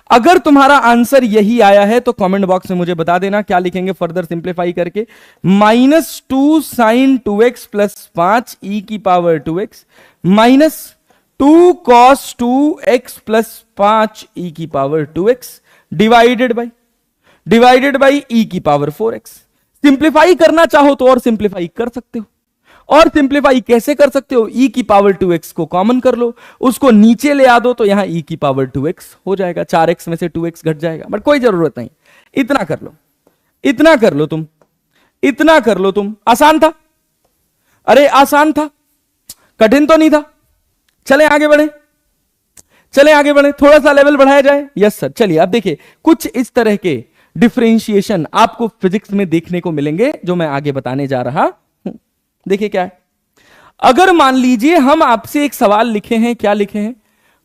अगर तुम्हारा आंसर यही आया है तो कमेंट बॉक्स में मुझे बता देना, क्या लिखेंगे फर्दर सिंप्लीफाई करके, -2 साइन 2x प्लस 5 e की power 2x, -2 cos 2x plus 5 e की power 2x, divided by e की पावर 4x। सिंप्लीफाई करना चाहो तो और सिंप्लीफाई कर सकते हो, और सिंप्लीफाई कैसे कर सकते हो, e की पावर 2x को कॉमन कर लो, उसको नीचे ले आ दो, तो यहां e की पावर 2x हो जाएगा, 4x में से 2x घट जाएगा, बट कोई जरूरत नहीं, इतना कर लो, इतना कर लो तुम, इतना कर लो तुम। आसान था, अरे आसान था, कठिन तो नहीं था। चले आगे बढ़े, चले आगे बढ़े, थोड़ा सा लेवल बढ़ाया जाए। यस सर, चलिए अब देखिए कुछ इस तरह के डिफरेंशिएशन आपको फिजिक्स में देखने को मिलेंगे जो मैं आगे बताने जा रहा हूं। देखिए क्या है, अगर मान लीजिए हम आपसे एक सवाल लिखे हैं, क्या लिखे हैं,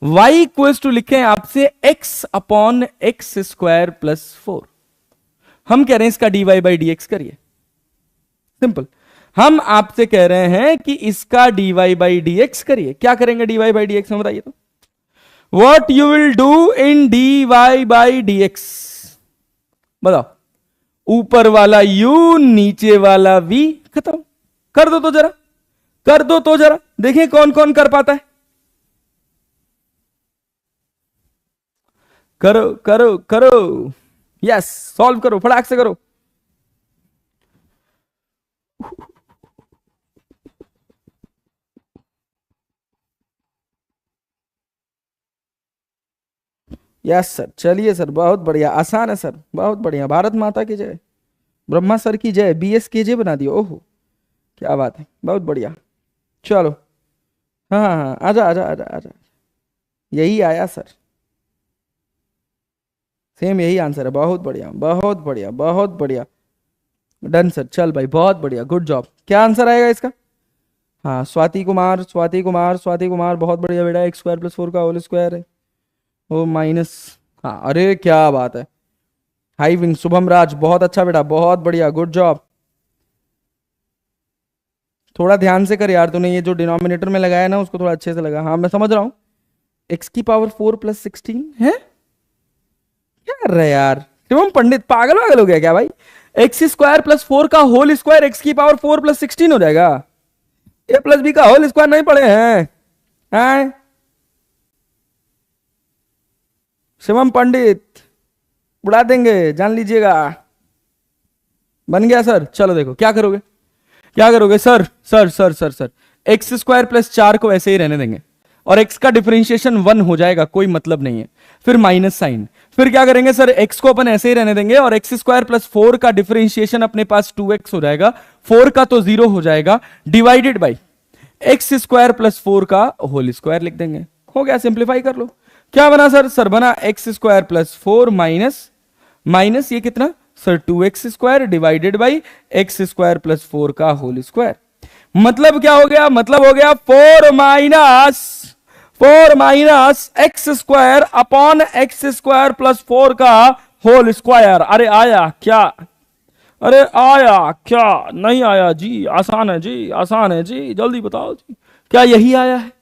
y इक्वल्स टू लिखे हैं आपसे x upon x square plus 4। हम कह रहे हैं इसका dy बाई dx करिए, सिंपल। हम आपसे कह रहे हैं कि इसका dy बाई dx करिए, क्या करेंगे dy बाई dx में बताइए तो, what you will do in dy by dx, बताओ। ऊपर वाला u, नीचे वाला v, खत्म। कर दो तो जरा, कर दो तो जरा, देखें कौन कौन कर पाता है। करो करो करो, यस सॉल्व करो, फटाक से करो। यस सर, चलिए सर, बहुत बढ़िया, आसान है सर, बहुत बढ़िया, भारत माता की जय, ब्रह्मा सर की जय, BS KJ बना दिया, ओहो क्या बात है, बहुत बढ़िया। चलो हाँ हाँ हाँ, आजा आजा आजा आजा, यही आया सर, सेम यही आंसर है, बहुत बढ़िया बहुत बढ़िया बहुत बढ़िया, डन सर, चल भाई बहुत बढ़िया, गुड जॉब। क्या आंसर आएगा इसका, हाँ स्वाति कुमार, स्वाति कुमार, स्वाति कुमार, बहुत बढ़िया बेटा, एक्स स्क्वायर प्लस 4 का होल स्क्वायर है, ओ माइनस, हाँ अरे क्या बात है, हाई विंग शुभम राज, बहुत अच्छा बेटा, बहुत बढ़िया, गुड जॉब। थोड़ा ध्यान से कर यार, तूने ये जो डिनोमिनेटर में लगाया ना उसको थोड़ा अच्छे से लगा, हाँ मैं समझ रहा हूं। एक्स की पावर 4 प्लस 16 है, कर रहे हैं यार शिवम पंडित, पागल वागल हो गया क्या भाई? एक्स स्क्वायर प्लस 4 का होल स्क्वायर एक्स की पावर 4 प्लस 16 हो जाएगा। ए प्लस बी का होल स्क्वायर नहीं पढ़े हैं? शिवम पंडित उड़ा देंगे, जान लीजिएगा। बन गया सर? चलो देखो क्या करोगे, क्या करोगे sir? Sir sir sir sir x square plus 4 को ऐसे ही रहने देंगे और एक्स का डिफरेंशिएशन 1 हो जाएगा, कोई मतलब नहीं है। फिर माइनस साइन, फिर क्या करेंगे सर? एक्स को अपन ऐसे ही रहने देंगे और एक्स स्क्वायर प्लस 4 का डिफरेंशिएशन अपने पास 2x हो जाएगा, 4 का तो 0 हो जाएगा, divided by x square plus 4 का होल स्क्वायर लिख देंगे। हो गया, सिंप्लीफाई कर लो। क्या बना सर? सर बना एक्स स्क्वायर प्लस 4 माइनस ये कितना sir? 2x square divided by x square plus 4 का होल स्क्वायर। मतलब क्या हो गया? मतलब हो गया 4 minus X square upon x square plus 4 का होल स्क्वायर। अरे आया क्या? अरे आया क्या? नहीं आया जी? आसान है जी, आसान है जी, जल्दी बताओ जी, क्या यही आया है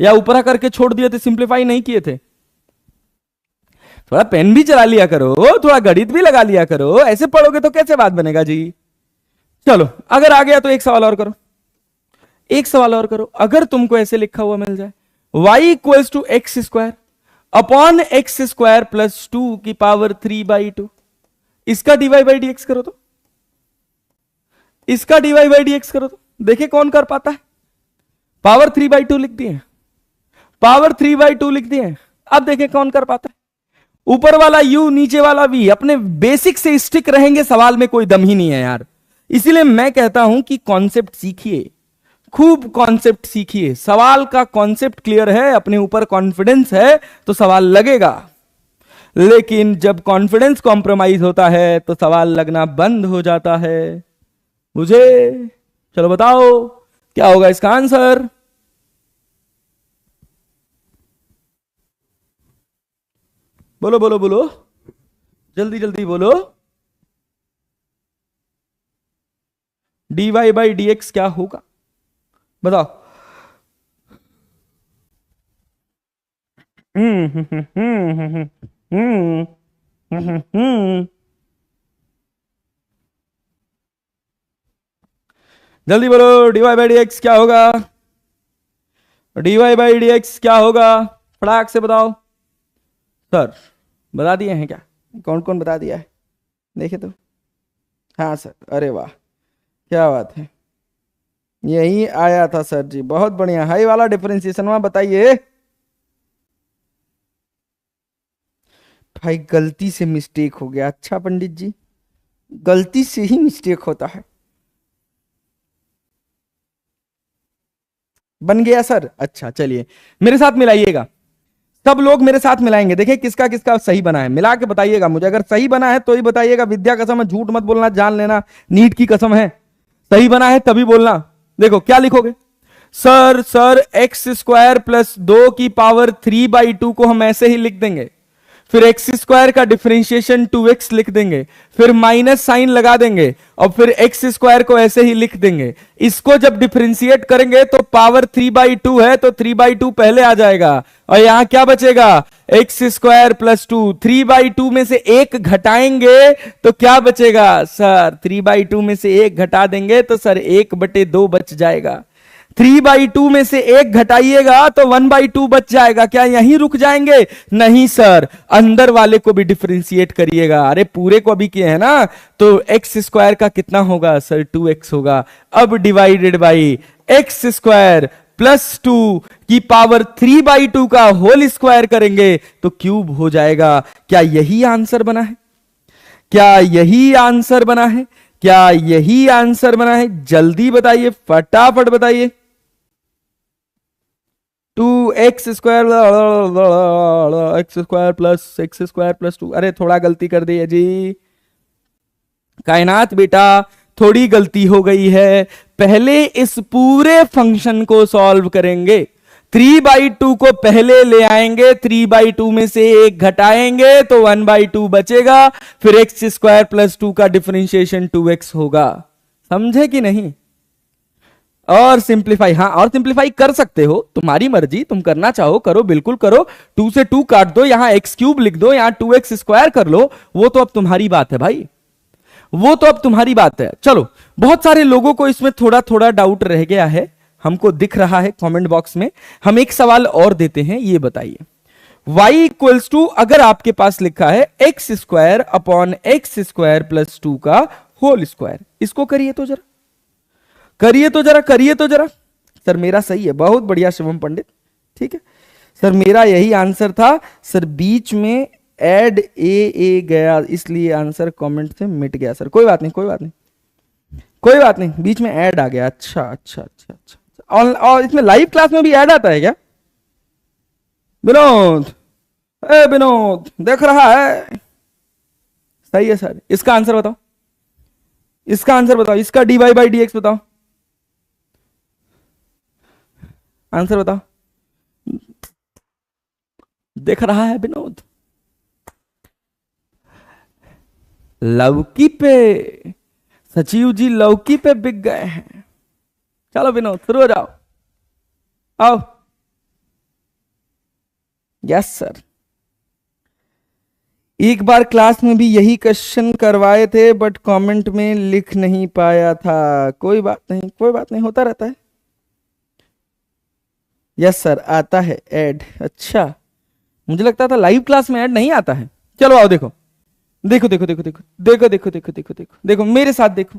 या ऊपरा करके छोड़ दिए थे, सिंप्लीफाई नहीं किए थे? थोड़ा पेन भी चला लिया करो, थोड़ा गणित भी लगा लिया करो, ऐसे पढ़ोगे तो कैसे बात बनेगा जी? चलो अगर आ गया तो एक सवाल और करो, एक सवाल और करो। अगर तुमको ऐसे लिखा हुआ मिल जाए y equals to x square upon x square plus 2 की पावर 3/2, इसका डीवाई बाई डी एक्स करो तो, इसका डीवाई बाई डी एक्स करो तो देखिए कौन कर पाता है। पावर 3/2 लिख दिए, पावर 3/2 लिख दिए, अब देखिए कौन कर पाता है। ऊपर वाला u नीचे वाला v, अपने बेसिक से स्टिक रहेंगे, सवाल में कोई दम ही नहीं है यार। इसीलिए मैं कहता हूं कि कॉन्सेप्ट सीखिए, खूब कॉन्सेप्ट सीखिए। सवाल का कॉन्सेप्ट क्लियर है, अपने ऊपर कॉन्फिडेंस है तो सवाल लगेगा, लेकिन जब कॉन्फिडेंस कॉम्प्रोमाइज होता है तो सवाल लगना बंद हो जाता है। मुझे चलो बताओ क्या होगा इसका आंसर? बोलो बोलो बोलो, जल्दी जल्दी बोलो। dy बाई डी एक्स क्या होगा बताओ? जल्दी बोलो, dy बाई डी एक्स क्या होगा? dy बाई डी एक्स क्या होगा? फटाक से बताओ। सर बता दिए हैं क्या? कौन कौन बता दिया है देखे तो? हाँ सर, अरे वाह क्या बात है, यही आया था सर जी, बहुत बढ़िया। हाई वाला डिफरेंशिएशन वहां बताइए। भाई गलती से मिस्टेक हो गया। अच्छा पंडित जी, गलती से ही मिस्टेक होता है। बन गया सर? अच्छा चलिए मेरे साथ मिलाइएगा, सब लोग मेरे साथ मिलाएंगे, देखिए किसका किसका सही बना है, मिला के बताइएगा मुझे। अगर सही बना है तो ही बताइएगा, विद्या कसम है, झूठ मत बोलना, जान लेना, नीट की कसम है। सही बना है तभी बोलना। देखो क्या लिखोगे? सर एक्स स्क्वायर प्लस 2 की पावर 3/2 को हम ऐसे ही लिख देंगे, फिर एक्स स्क्वायर का डिफरेंशिएशन 2x लिख देंगे, फिर माइनस साइन लगा देंगे और फिर एक्स स्क्वायर को ऐसे ही लिख देंगे। इसको जब डिफरेंशिएट करेंगे तो पावर 3/2 है तो 3/2 पहले आ जाएगा और यहां क्या बचेगा? X square plus 2। 3/2 में से एक घटाएंगे तो क्या बचेगा सर? 3/2 में से एक घटा देंगे तो सर 1/2 बच जाएगा। 3/2 में से एक घटाइएगा तो 1/2 बच जाएगा। क्या यहीं रुक जाएंगे? नहीं सर, अंदर वाले को भी डिफरेंशिएट करिएगा। अरे पूरे को अभी किए हैं ना, तो एक्स स्क्वायर का कितना होगा सर? 2x होगा। अब divided by x square plus 2 की पावर 3/2 का होल स्क्वायर करेंगे तो क्यूब हो जाएगा। क्या यही आंसर बना है? क्या यही आंसर बना है? क्या यही आंसर बना है? जल्दी बताइए, फटाफट बताइए। 2x square x square plus X square plus 2। अरे थोड़ा गलती कर दी है जी कायनात बेटा, थोड़ी गलती हो गई है। पहले इस पूरे फंक्शन को सॉल्व करेंगे, 3/2 को पहले ले आएंगे, 3/2 में से एक घटाएंगे तो 1/2 बचेगा, फिर एक्स स्क्वायर प्लस 2 का डिफरेंशिएशन 2x होगा। समझे कि नहीं? और सिंप्लीफाई, हाँ और सिंप्लीफाई कर सकते हो, तुम्हारी मर्जी, तुम करना चाहो करो, बिल्कुल करो। 2 से 2 काट दो, यहां एक्स क्यूब लिख दो, यहां 2x² कर लो, वो तो अब तुम्हारी बात है भाई, वो तो अब तुम्हारी बात है। चलो, बहुत सारे लोगों को इसमें थोड़ा थोड़ा डाउट रह गया है, हमको दिख रहा है कमेंट बॉक्स में। हम एक सवाल और देते हैं, ये बताइए y इक्वल्स टू, अगर आपके पास लिखा है x² अपॉन x² प्लस 2 का होल स्क्वायर, इसको करिए तो जरा, करिए तो जरा, करिए तो जरा। सर मेरा सही है, बहुत बढ़िया शिवम पंडित, ठीक है सर, मेरा यही आंसर था सर, बीच में ऐड ए गया इसलिए आंसर कमेंट से मिट गया सर, कोई बात नहीं, कोई बात नहीं, कोई बात नहीं, बीच में ऐड आ गया, अच्छा अच्छा अच्छा अच्छा। और इसमें लाइव क्लास में भी ऐड आता है क्या? विनोद, ए विनोद देख रहा है? सही है सर, इसका आंसर बताओ, इसका आंसर बताओ, इसका dy/dx बताओ, आंसर बताओ, देख रहा है विनोद? लौकी पे, सचिव जी लौकी पे बिक गए हैं। चलो विनोद शुरू हो जाओ, आओ। यस सर, एक बार क्लास में भी यही क्वेश्चन करवाए थे बट कमेंट में लिख नहीं पाया था, कोई बात नहीं, कोई बात नहीं, होता रहता है। यस सर आता है ऐड, अच्छा मुझे लगता था लाइव क्लास में ऐड नहीं आता है। चलो आओ देखो, देखो देखो देखो देखो देखो देखो देखो देखो देखो देखो मेरे साथ देखो,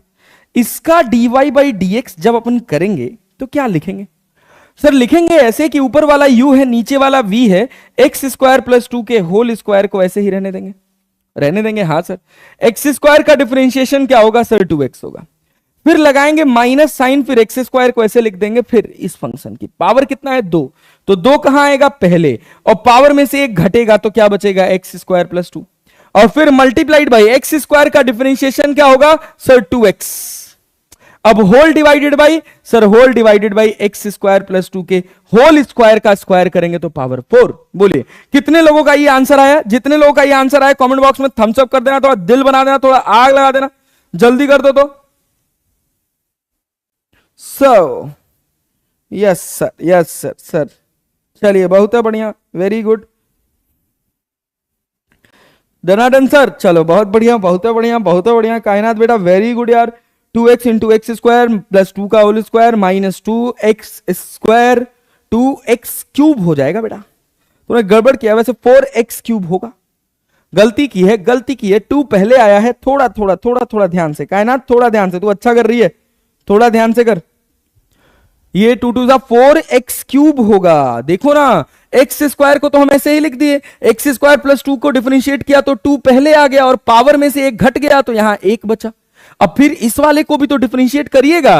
इसका dy/dx जब अपन करेंगे तो क्या लिखेंगे? सर लिखेंगे ऐसे कि ऊपर वाला u है, नीचे वाला v है, x² प्लस 2 के होल स्क्वायर को ऐसे ही रहने देंगे, रहने देंगे। हाँ सर, x² का डिफरेंशिएशन क्या होगा सर? 2x होगा, फिर लगाएंगे माइनस साइन, फिर x² को ऐसे लिख देंगे, फिर इस फंक्शन की पावर कितना है? 2, तो 2 कहां आएगा? पहले, और पावर में से एक घटेगा तो क्या बचेगा? x² प्लस 2, और फिर मल्टीप्लाइड बाई x² का डिफरेंशिएशन क्या होगा सर? 2x। अब whole divided by sir, whole divided by x² plus 2 के होल स्क्वायर का स्क्वायर करेंगे तो पावर 4। बोलिए कितने लोगों का ये आंसर आया? जितने लोगों का ये आंसर आया कमेंट बॉक्स में थम्स अप कर देना, थोड़ा दिल बना देना, थोड़ा आग लगा देना, जल्दी कर दो तो। So yes sir, yes sir, sir चलिए बहुत बढ़िया, वेरी गुड, डनाडन सर, चलो बहुत बढ़िया, बहुत बढ़िया, बहुत बढ़िया कायनात बेटा, वेरी गुड यार। 2x into x square plus 2 का whole square minus 2x², 2x³ हो जाएगा बेटा, तूने गड़बड़ किया, वैसे 4x³ होगा, गलती की है, गलती की है, 2 पहले आया है, थोड़ा थोड़ा थोड़ा थोड़ा ध्यान से कायनात, थोड़ा ध्यान से, तू अच्छा कर रही है, थोड़ा ध्यान से कर, ये 2 2 4x³ होगा, देखो ना, x² को तो हम ऐसे ही लिख दिए, x² प्लस 2 को डिफरेंशिएट किया तो 2 पहले आ गया और पावर में से एक घट गया तो यहां एक बचा। अब फिर इस वाले को भी तो डिफरेंशिएट करिएगा,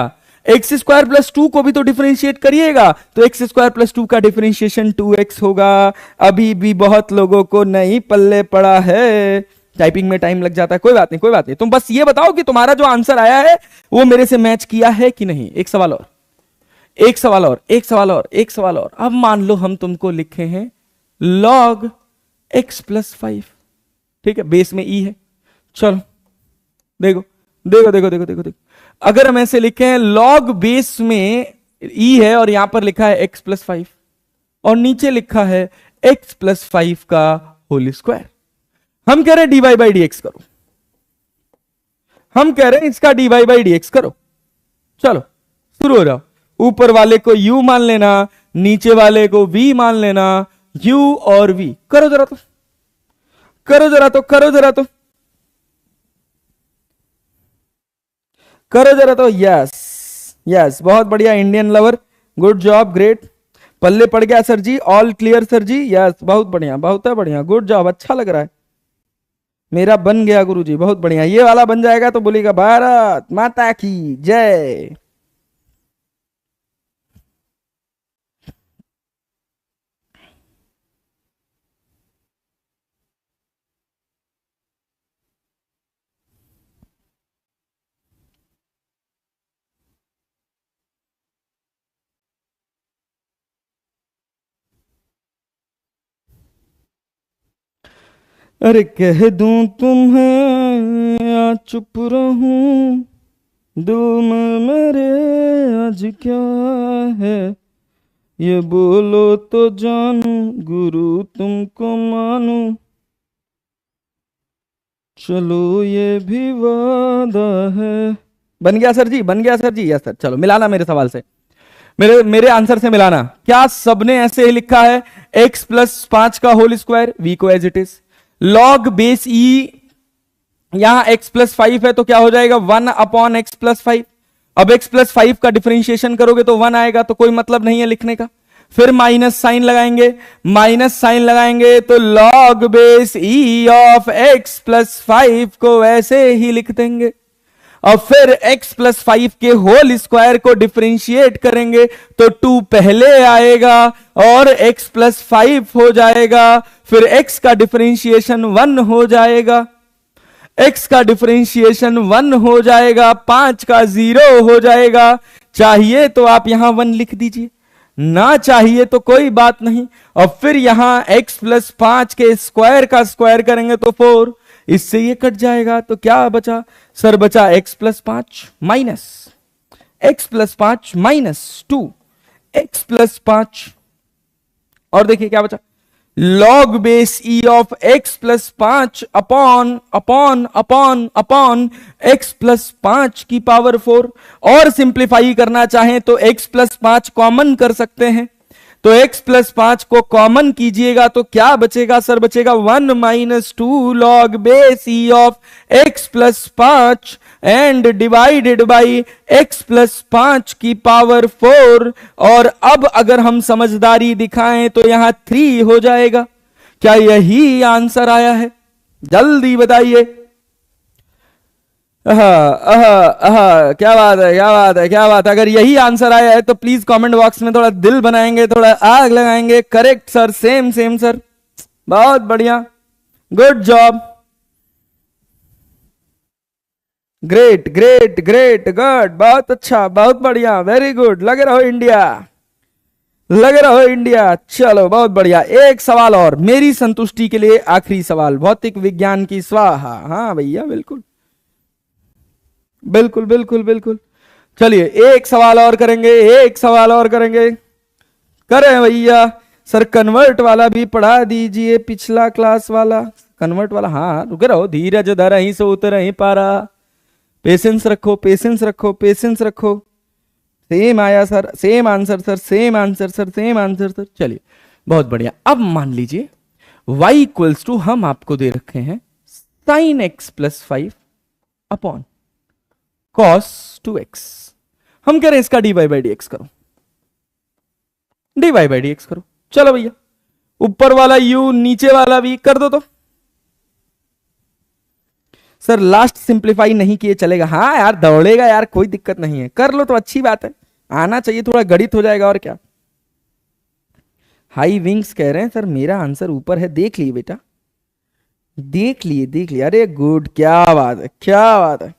x² प्लस 2 को भी तो डिफरेंशिएट करिएगा, तो x² प्लस 2 का डिफरेंशिएशन 2x होगा। अभी भी बहुत लोगों को नहीं पल्ले पड़ा है, टाइपिंग में टाइम लग जाता है, कोई बात नहीं, कोई बात नहीं, तुम बस ये बताओ कि तुम्हारा जो आंसर आया है वो मेरे से मैच किया है कि नहीं। एक सवाल और, एक सवाल और, एक सवाल और, एक सवाल और। अब मान लो हम तुमको लिखे हैं log x प्लस 5, ठीक है, बेस में e है, चलो देखो देखो देखो देखो देखो देखो, अगर हम ऐसे लिखे हैं log बेस में e है और यहां पर लिखा है x प्लस 5 और नीचे लिखा है x प्लस 5 का होल स्क्वायर, हम कह रहे हैं dy/dx करो, हम कह रहे हैं इसका dy/dx करो, चलो शुरू हो जाओ। ऊपर वाले को u मान लेना, नीचे वाले को v मान लेना, u और v, करो जरा तो, करो जरा तो, करो जरा तो, करो जरा तो, यस यस, बहुत बढ़िया Indian lover, good job, great, पल्ले पड़ गया sir ji, all clear sir ji, yes बहुत बढ़िया, बहुत बढ़िया, गुड जॉब, अच्छा लग रहा है, मेरा बन गया गुरु जी, बहुत बढ़िया, ये वाला बन जाएगा तो बोलेगा भारत माता की जय। अरे कह दूं तुम्हें या चुप रहूं, दुम मेरे आज क्या है, ये बोलो तो जानू, गुरु तुमको मानू, चलो ये भी वादा है। बन गया सर जी, बन गया सर जी। Yes sir. चलो मिलाना मेरे सवाल से, मेरे मेरे आंसर से मिलाना। क्या सबने ऐसे ही लिखा है x प्लस 5 का होल स्क्वायर, v को as it is, log base e, यहां x प्लस 5 है तो क्या हो जाएगा 1 अपॉन x प्लस 5। अब x प्लस 5 का डिफरेंशिएशन करोगे तो 1 आएगा, तो कोई मतलब नहीं है लिखने का। फिर माइनस साइन लगाएंगे, माइनस साइन लगाएंगे तो log base e of x plus 5 को ऐसे ही लिख देंगे। और फिर x प्लस 5 के होल स्क्वायर को डिफरेंशिएट करेंगे तो 2 पहले आएगा और x प्लस 5 हो जाएगा। फिर x का डिफरेंशिएशन 1 हो जाएगा, x का डिफरेंशिएशन 1 हो जाएगा, 5 का 0 हो जाएगा। चाहिए तो आप यहां 1 लिख दीजिए, ना चाहिए तो कोई बात नहीं। और फिर यहां x प्लस 5 के स्क्वायर का स्क्वायर करेंगे तो 4, इससे ये कट जाएगा। तो क्या बचा सर, बचा x plus 5 minus x plus 5 minus 2 x plus 5, और देखिए क्या बचा, log base e of x plus 5 upon upon upon upon x plus 5 की पावर 4। और सिंप्लीफाई करना चाहें तो x प्लस 5 कॉमन कर सकते हैं, तो x प्लस 5 को कॉमन कीजिएगा तो क्या बचेगा सर, बचेगा 1 minus 2 log base e of x plus 5 and divided by x plus 5 की पावर 4। और अब अगर हम समझदारी दिखाएं तो यहां 3 हो जाएगा। क्या यही आंसर आया है, जल्दी बताइए। क्या बात है, क्या बात है, क्या बात है। अगर यही आंसर आया है तो प्लीज कमेंट बॉक्स में थोड़ा दिल बनाएंगे, थोड़ा आग लगाएंगे। Correct sir, same same sir, बहुत बढ़िया, good job, great great great good, बहुत अच्छा, बहुत बढ़िया, वेरी गुड। लगे रहो इंडिया, लगे रहो इंडिया। चलो बहुत बढ़िया। एक सवाल और मेरी संतुष्टि के लिए, आखिरी सवाल, भौतिक विज्ञान की स्वाहा। हाँ भैया बिल्कुल बिल्कुल बिल्कुल बिल्कुल। चलिए एक सवाल और करेंगे, एक सवाल और करेंगे, करें भैया। सर कन्वर्ट वाला भी पढ़ा दीजिए, पिछला क्लास वाला कन्वर्ट वाला। हाँ रुके रहो, धीरज धर ही से उतर ही पारा, पेशेंस रखो, पेशेंस रखो, पेशेंस रखो। सेम आया sir, same answer sir, same answer sir, same answer sir. चलिए बहुत बढ़िया। अब मान लीजिए y इक्वल्स टू, हम आपको दे रखे हैं sine x plus 5 upon cos 2x। हम कह रहे हैं इसका dy बाई dx करो, dy बाई dx करो। चलो भैया, ऊपर वाला u नीचे वाला v कर दो। तो सर लास्ट सिंप्लीफाई नहीं किए चलेगा? हाँ यार दौड़ेगा यार, कोई दिक्कत नहीं है, कर लो तो अच्छी बात है, आना चाहिए, थोड़ा गणित हो जाएगा और क्या। हाई विंग्स कह रहे हैं सर मेरा आंसर ऊपर है, देख लिए बेटा, देख लिए देख लिए। अरे गुड, क्या बात है, क्या बात है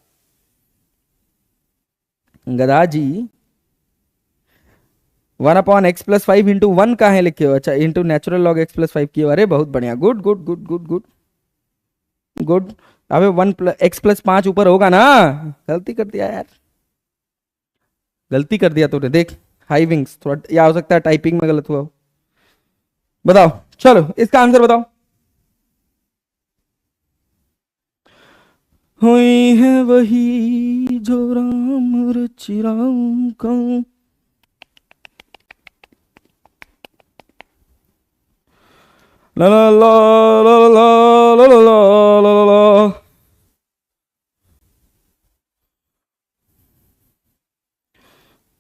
गदा जी। 1 अपॉन एक्स प्लस 5 इंटू 1 कहाँ है लिखे हो? अच्छा into natural log x plus 5 की। अरे बहुत बढ़िया, good good good good good good. अबे 1 प्लस एक्स प्लस 5 ऊपर होगा ना, गलती कर दिया यार, गलती कर दिया तूने। देख हाई विंग्स, थोड़ा या हो सकता है टाइपिंग में गलत हुआ हो। बताओ, चलो इसका आंसर बताओ। हुई है वही जो राम रचि राम का, ला ला ला ला ला ला ला ला ला।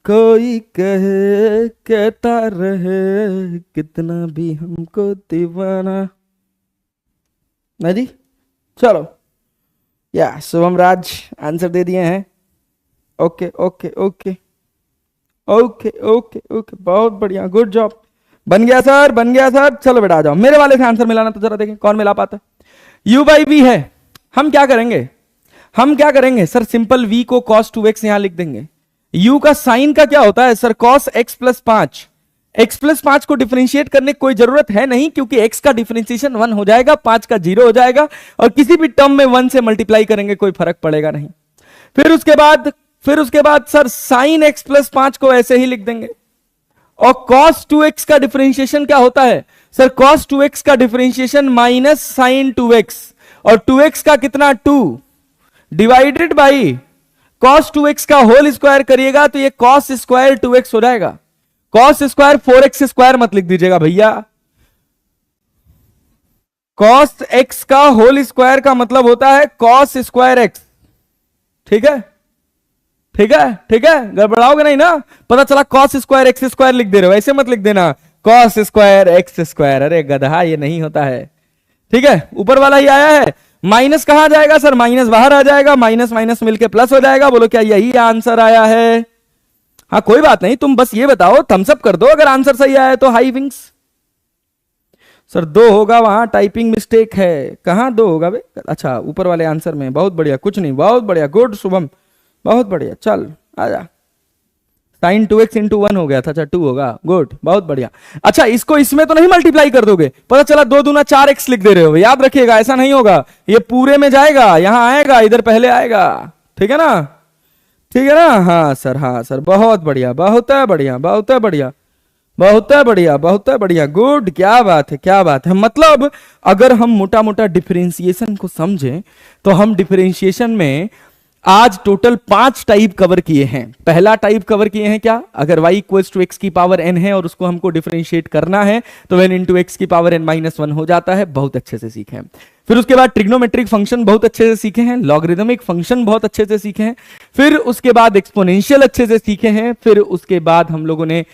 कोई कहे कहता रहे कितना भी हमको दीवाना। ना जी, चलो या शुभम राज आंसर दे दिए हैं। Okay okay okay okay okay okay, बहुत बढ़िया, गुड जॉब, बन गया सर, बन गया सर। चलो बेटा आ जाओ, मेरे वाले से आंसर मिलाना तो जरा देखें कौन मिला पाता है। u बाई वी है, हम क्या करेंगे, हम क्या करेंगे सर, सिंपल v को cos 2x यहां लिख देंगे। u का साइन का क्या होता है sir, cos x plus 5। x plus 5 को डिफरेंशिएट करने की कोई जरूरत है नहीं, क्योंकि x का डिफरेंशिएशन 1 हो जाएगा, 5 का 0 हो जाएगा, और किसी भी टर्म में 1 से मल्टीप्लाई करेंगे कोई फर्क पड़ेगा नहीं। फिर उसके बाद फिर उसके बाद सर साइन एक्स प्लस 5 को ऐसे ही लिख देंगे। और cos 2x का डिफरेंशिएशन क्या होता है सर? cos 2x का डिफरेंशिएशन माइनस साइन 2x, और 2x का कितना 2 डिवाइडेड बाई cos 2x का होल स्क्वायर करिएगा तो ये cos स्क्वायर 2x हो जाएगा। cos स्क्वायर 4x स्क्वायर मत लिख दीजिएगा भैया, cos x का होल स्क्वायर का मतलब होता है cos स्क्वायर x। ठीक है, ठीक है, ठीक है, गड़बड़ाओगे नहीं ना? पता चला cos स्क्वायर x स्क्वायर लिख दे रहे हो, ऐसे मत लिख देना cos स्क्वायर x स्क्वायर। अरे गधा, ये नहीं होता है। ठीक है, ऊपर वाला ही आया है। माइनस कहां जाएगा सर? माइनस बाहर आ जाएगा, माइनस माइनस मिलके प्लस हो जाएगा। बोलो क्या यही आंसर आया है? हाँ कोई बात नहीं, तुम बस ये बताओ, थम्स अप कर दो अगर आंसर सही आया तो। हाई विंग्स सर 2 होगा, वहां टाइपिंग मिस्टेक है। कहां 2 होगा बे? अच्छा ऊपर वाले आंसर में। बहुत बढ़िया, कुछ नहीं, बहुत बढ़िया, गुड शुभम, बहुत बढ़िया। चल आजा, साइन 2x इंटू 1 हो गया था। अच्छा 2 होगा, गुड, बहुत बढ़िया। अच्छा इसको इसमें तो नहीं मल्टीप्लाई कर दोगे? पता चला 2 दूना 4x लिख दे रहे हो। याद रखिएगा ऐसा नहीं होगा, ये पूरे में जाएगा, यहां आएगा, इधर पहले आएगा। ठीक है ना? ठीक है ना? हाँ सर, हाँ सर, बहुत बढ़िया, बहुत बढ़िया, बहुत बढ़िया, बहुत बढ़िया, बहुत बढ़िया, गुड। क्या बात है, क्या बात है। मतलब अगर हम मोटा मोटा डिफरेंशिएशन को समझें तो हम डिफरेंशिएशन में आज टोटल 5 टाइप कवर किए हैं। पहला टाइप कवर किए हैं क्या? अगर y इक्वल्स टू एक्स की पावर n है और उसको हमको डिफरेंशिएट करना है तो n इंटू एक्स की पावर n माइनस 1 हो जाता है। बहुत अच्छे से सीखे हैं। फिर उसके बाद ट्रिग्नोमेट्रिक फंक्शन बहुत अच्छे से सीखे हैं, लॉगरिदमिक फंक्शन बहुत अच्छे से सीखे हैं, फिर उसके बाद एक्सपोनेंशियल अच्छे से सीखे हैं, फिर उसके बाद हम लोगों ने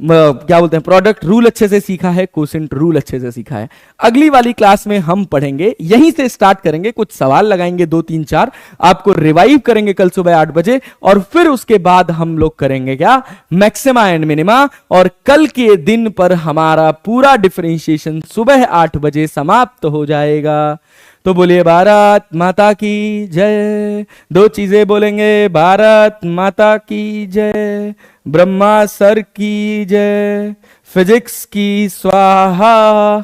क्या बोलते हैं, प्रोडक्ट रूल अच्छे से सीखा है, कोसेंट रूल अच्छे से सीखा है। अगली वाली क्लास में हम पढ़ेंगे, यहीं से स्टार्ट करेंगे, कुछ सवाल लगाएंगे 2 3 4, आपको रिवाइव करेंगे कल सुबह 8 बजे, और फिर उसके बाद हम लोग करेंगे क्या, मैक्सिमा एंड मिनिमा। और कल के दिन पर हमारा पूरा डिफरेंशिएशन सुबह 8 बजे समाप्त हो जाएगा। तो बोलिए भारत माता की जय। 2 चीजें बोलेंगे, भारत माता की जय, ब्रह्मा सर की जय, फिजिक्स की स्वाहा,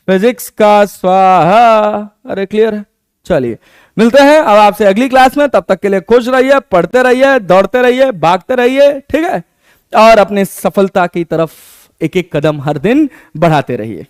फिजिक्स का स्वाहा। अरे क्लियर है? चलिए मिलते हैं अब आपसे अगली क्लास में। तब तक के लिए खुश रहिए, पढ़ते रहिए, दौड़ते रहिए, भागते रहिए, ठीक है, और अपने सफलता की तरफ एक एक कदम हर दिन बढ़ाते रहिए।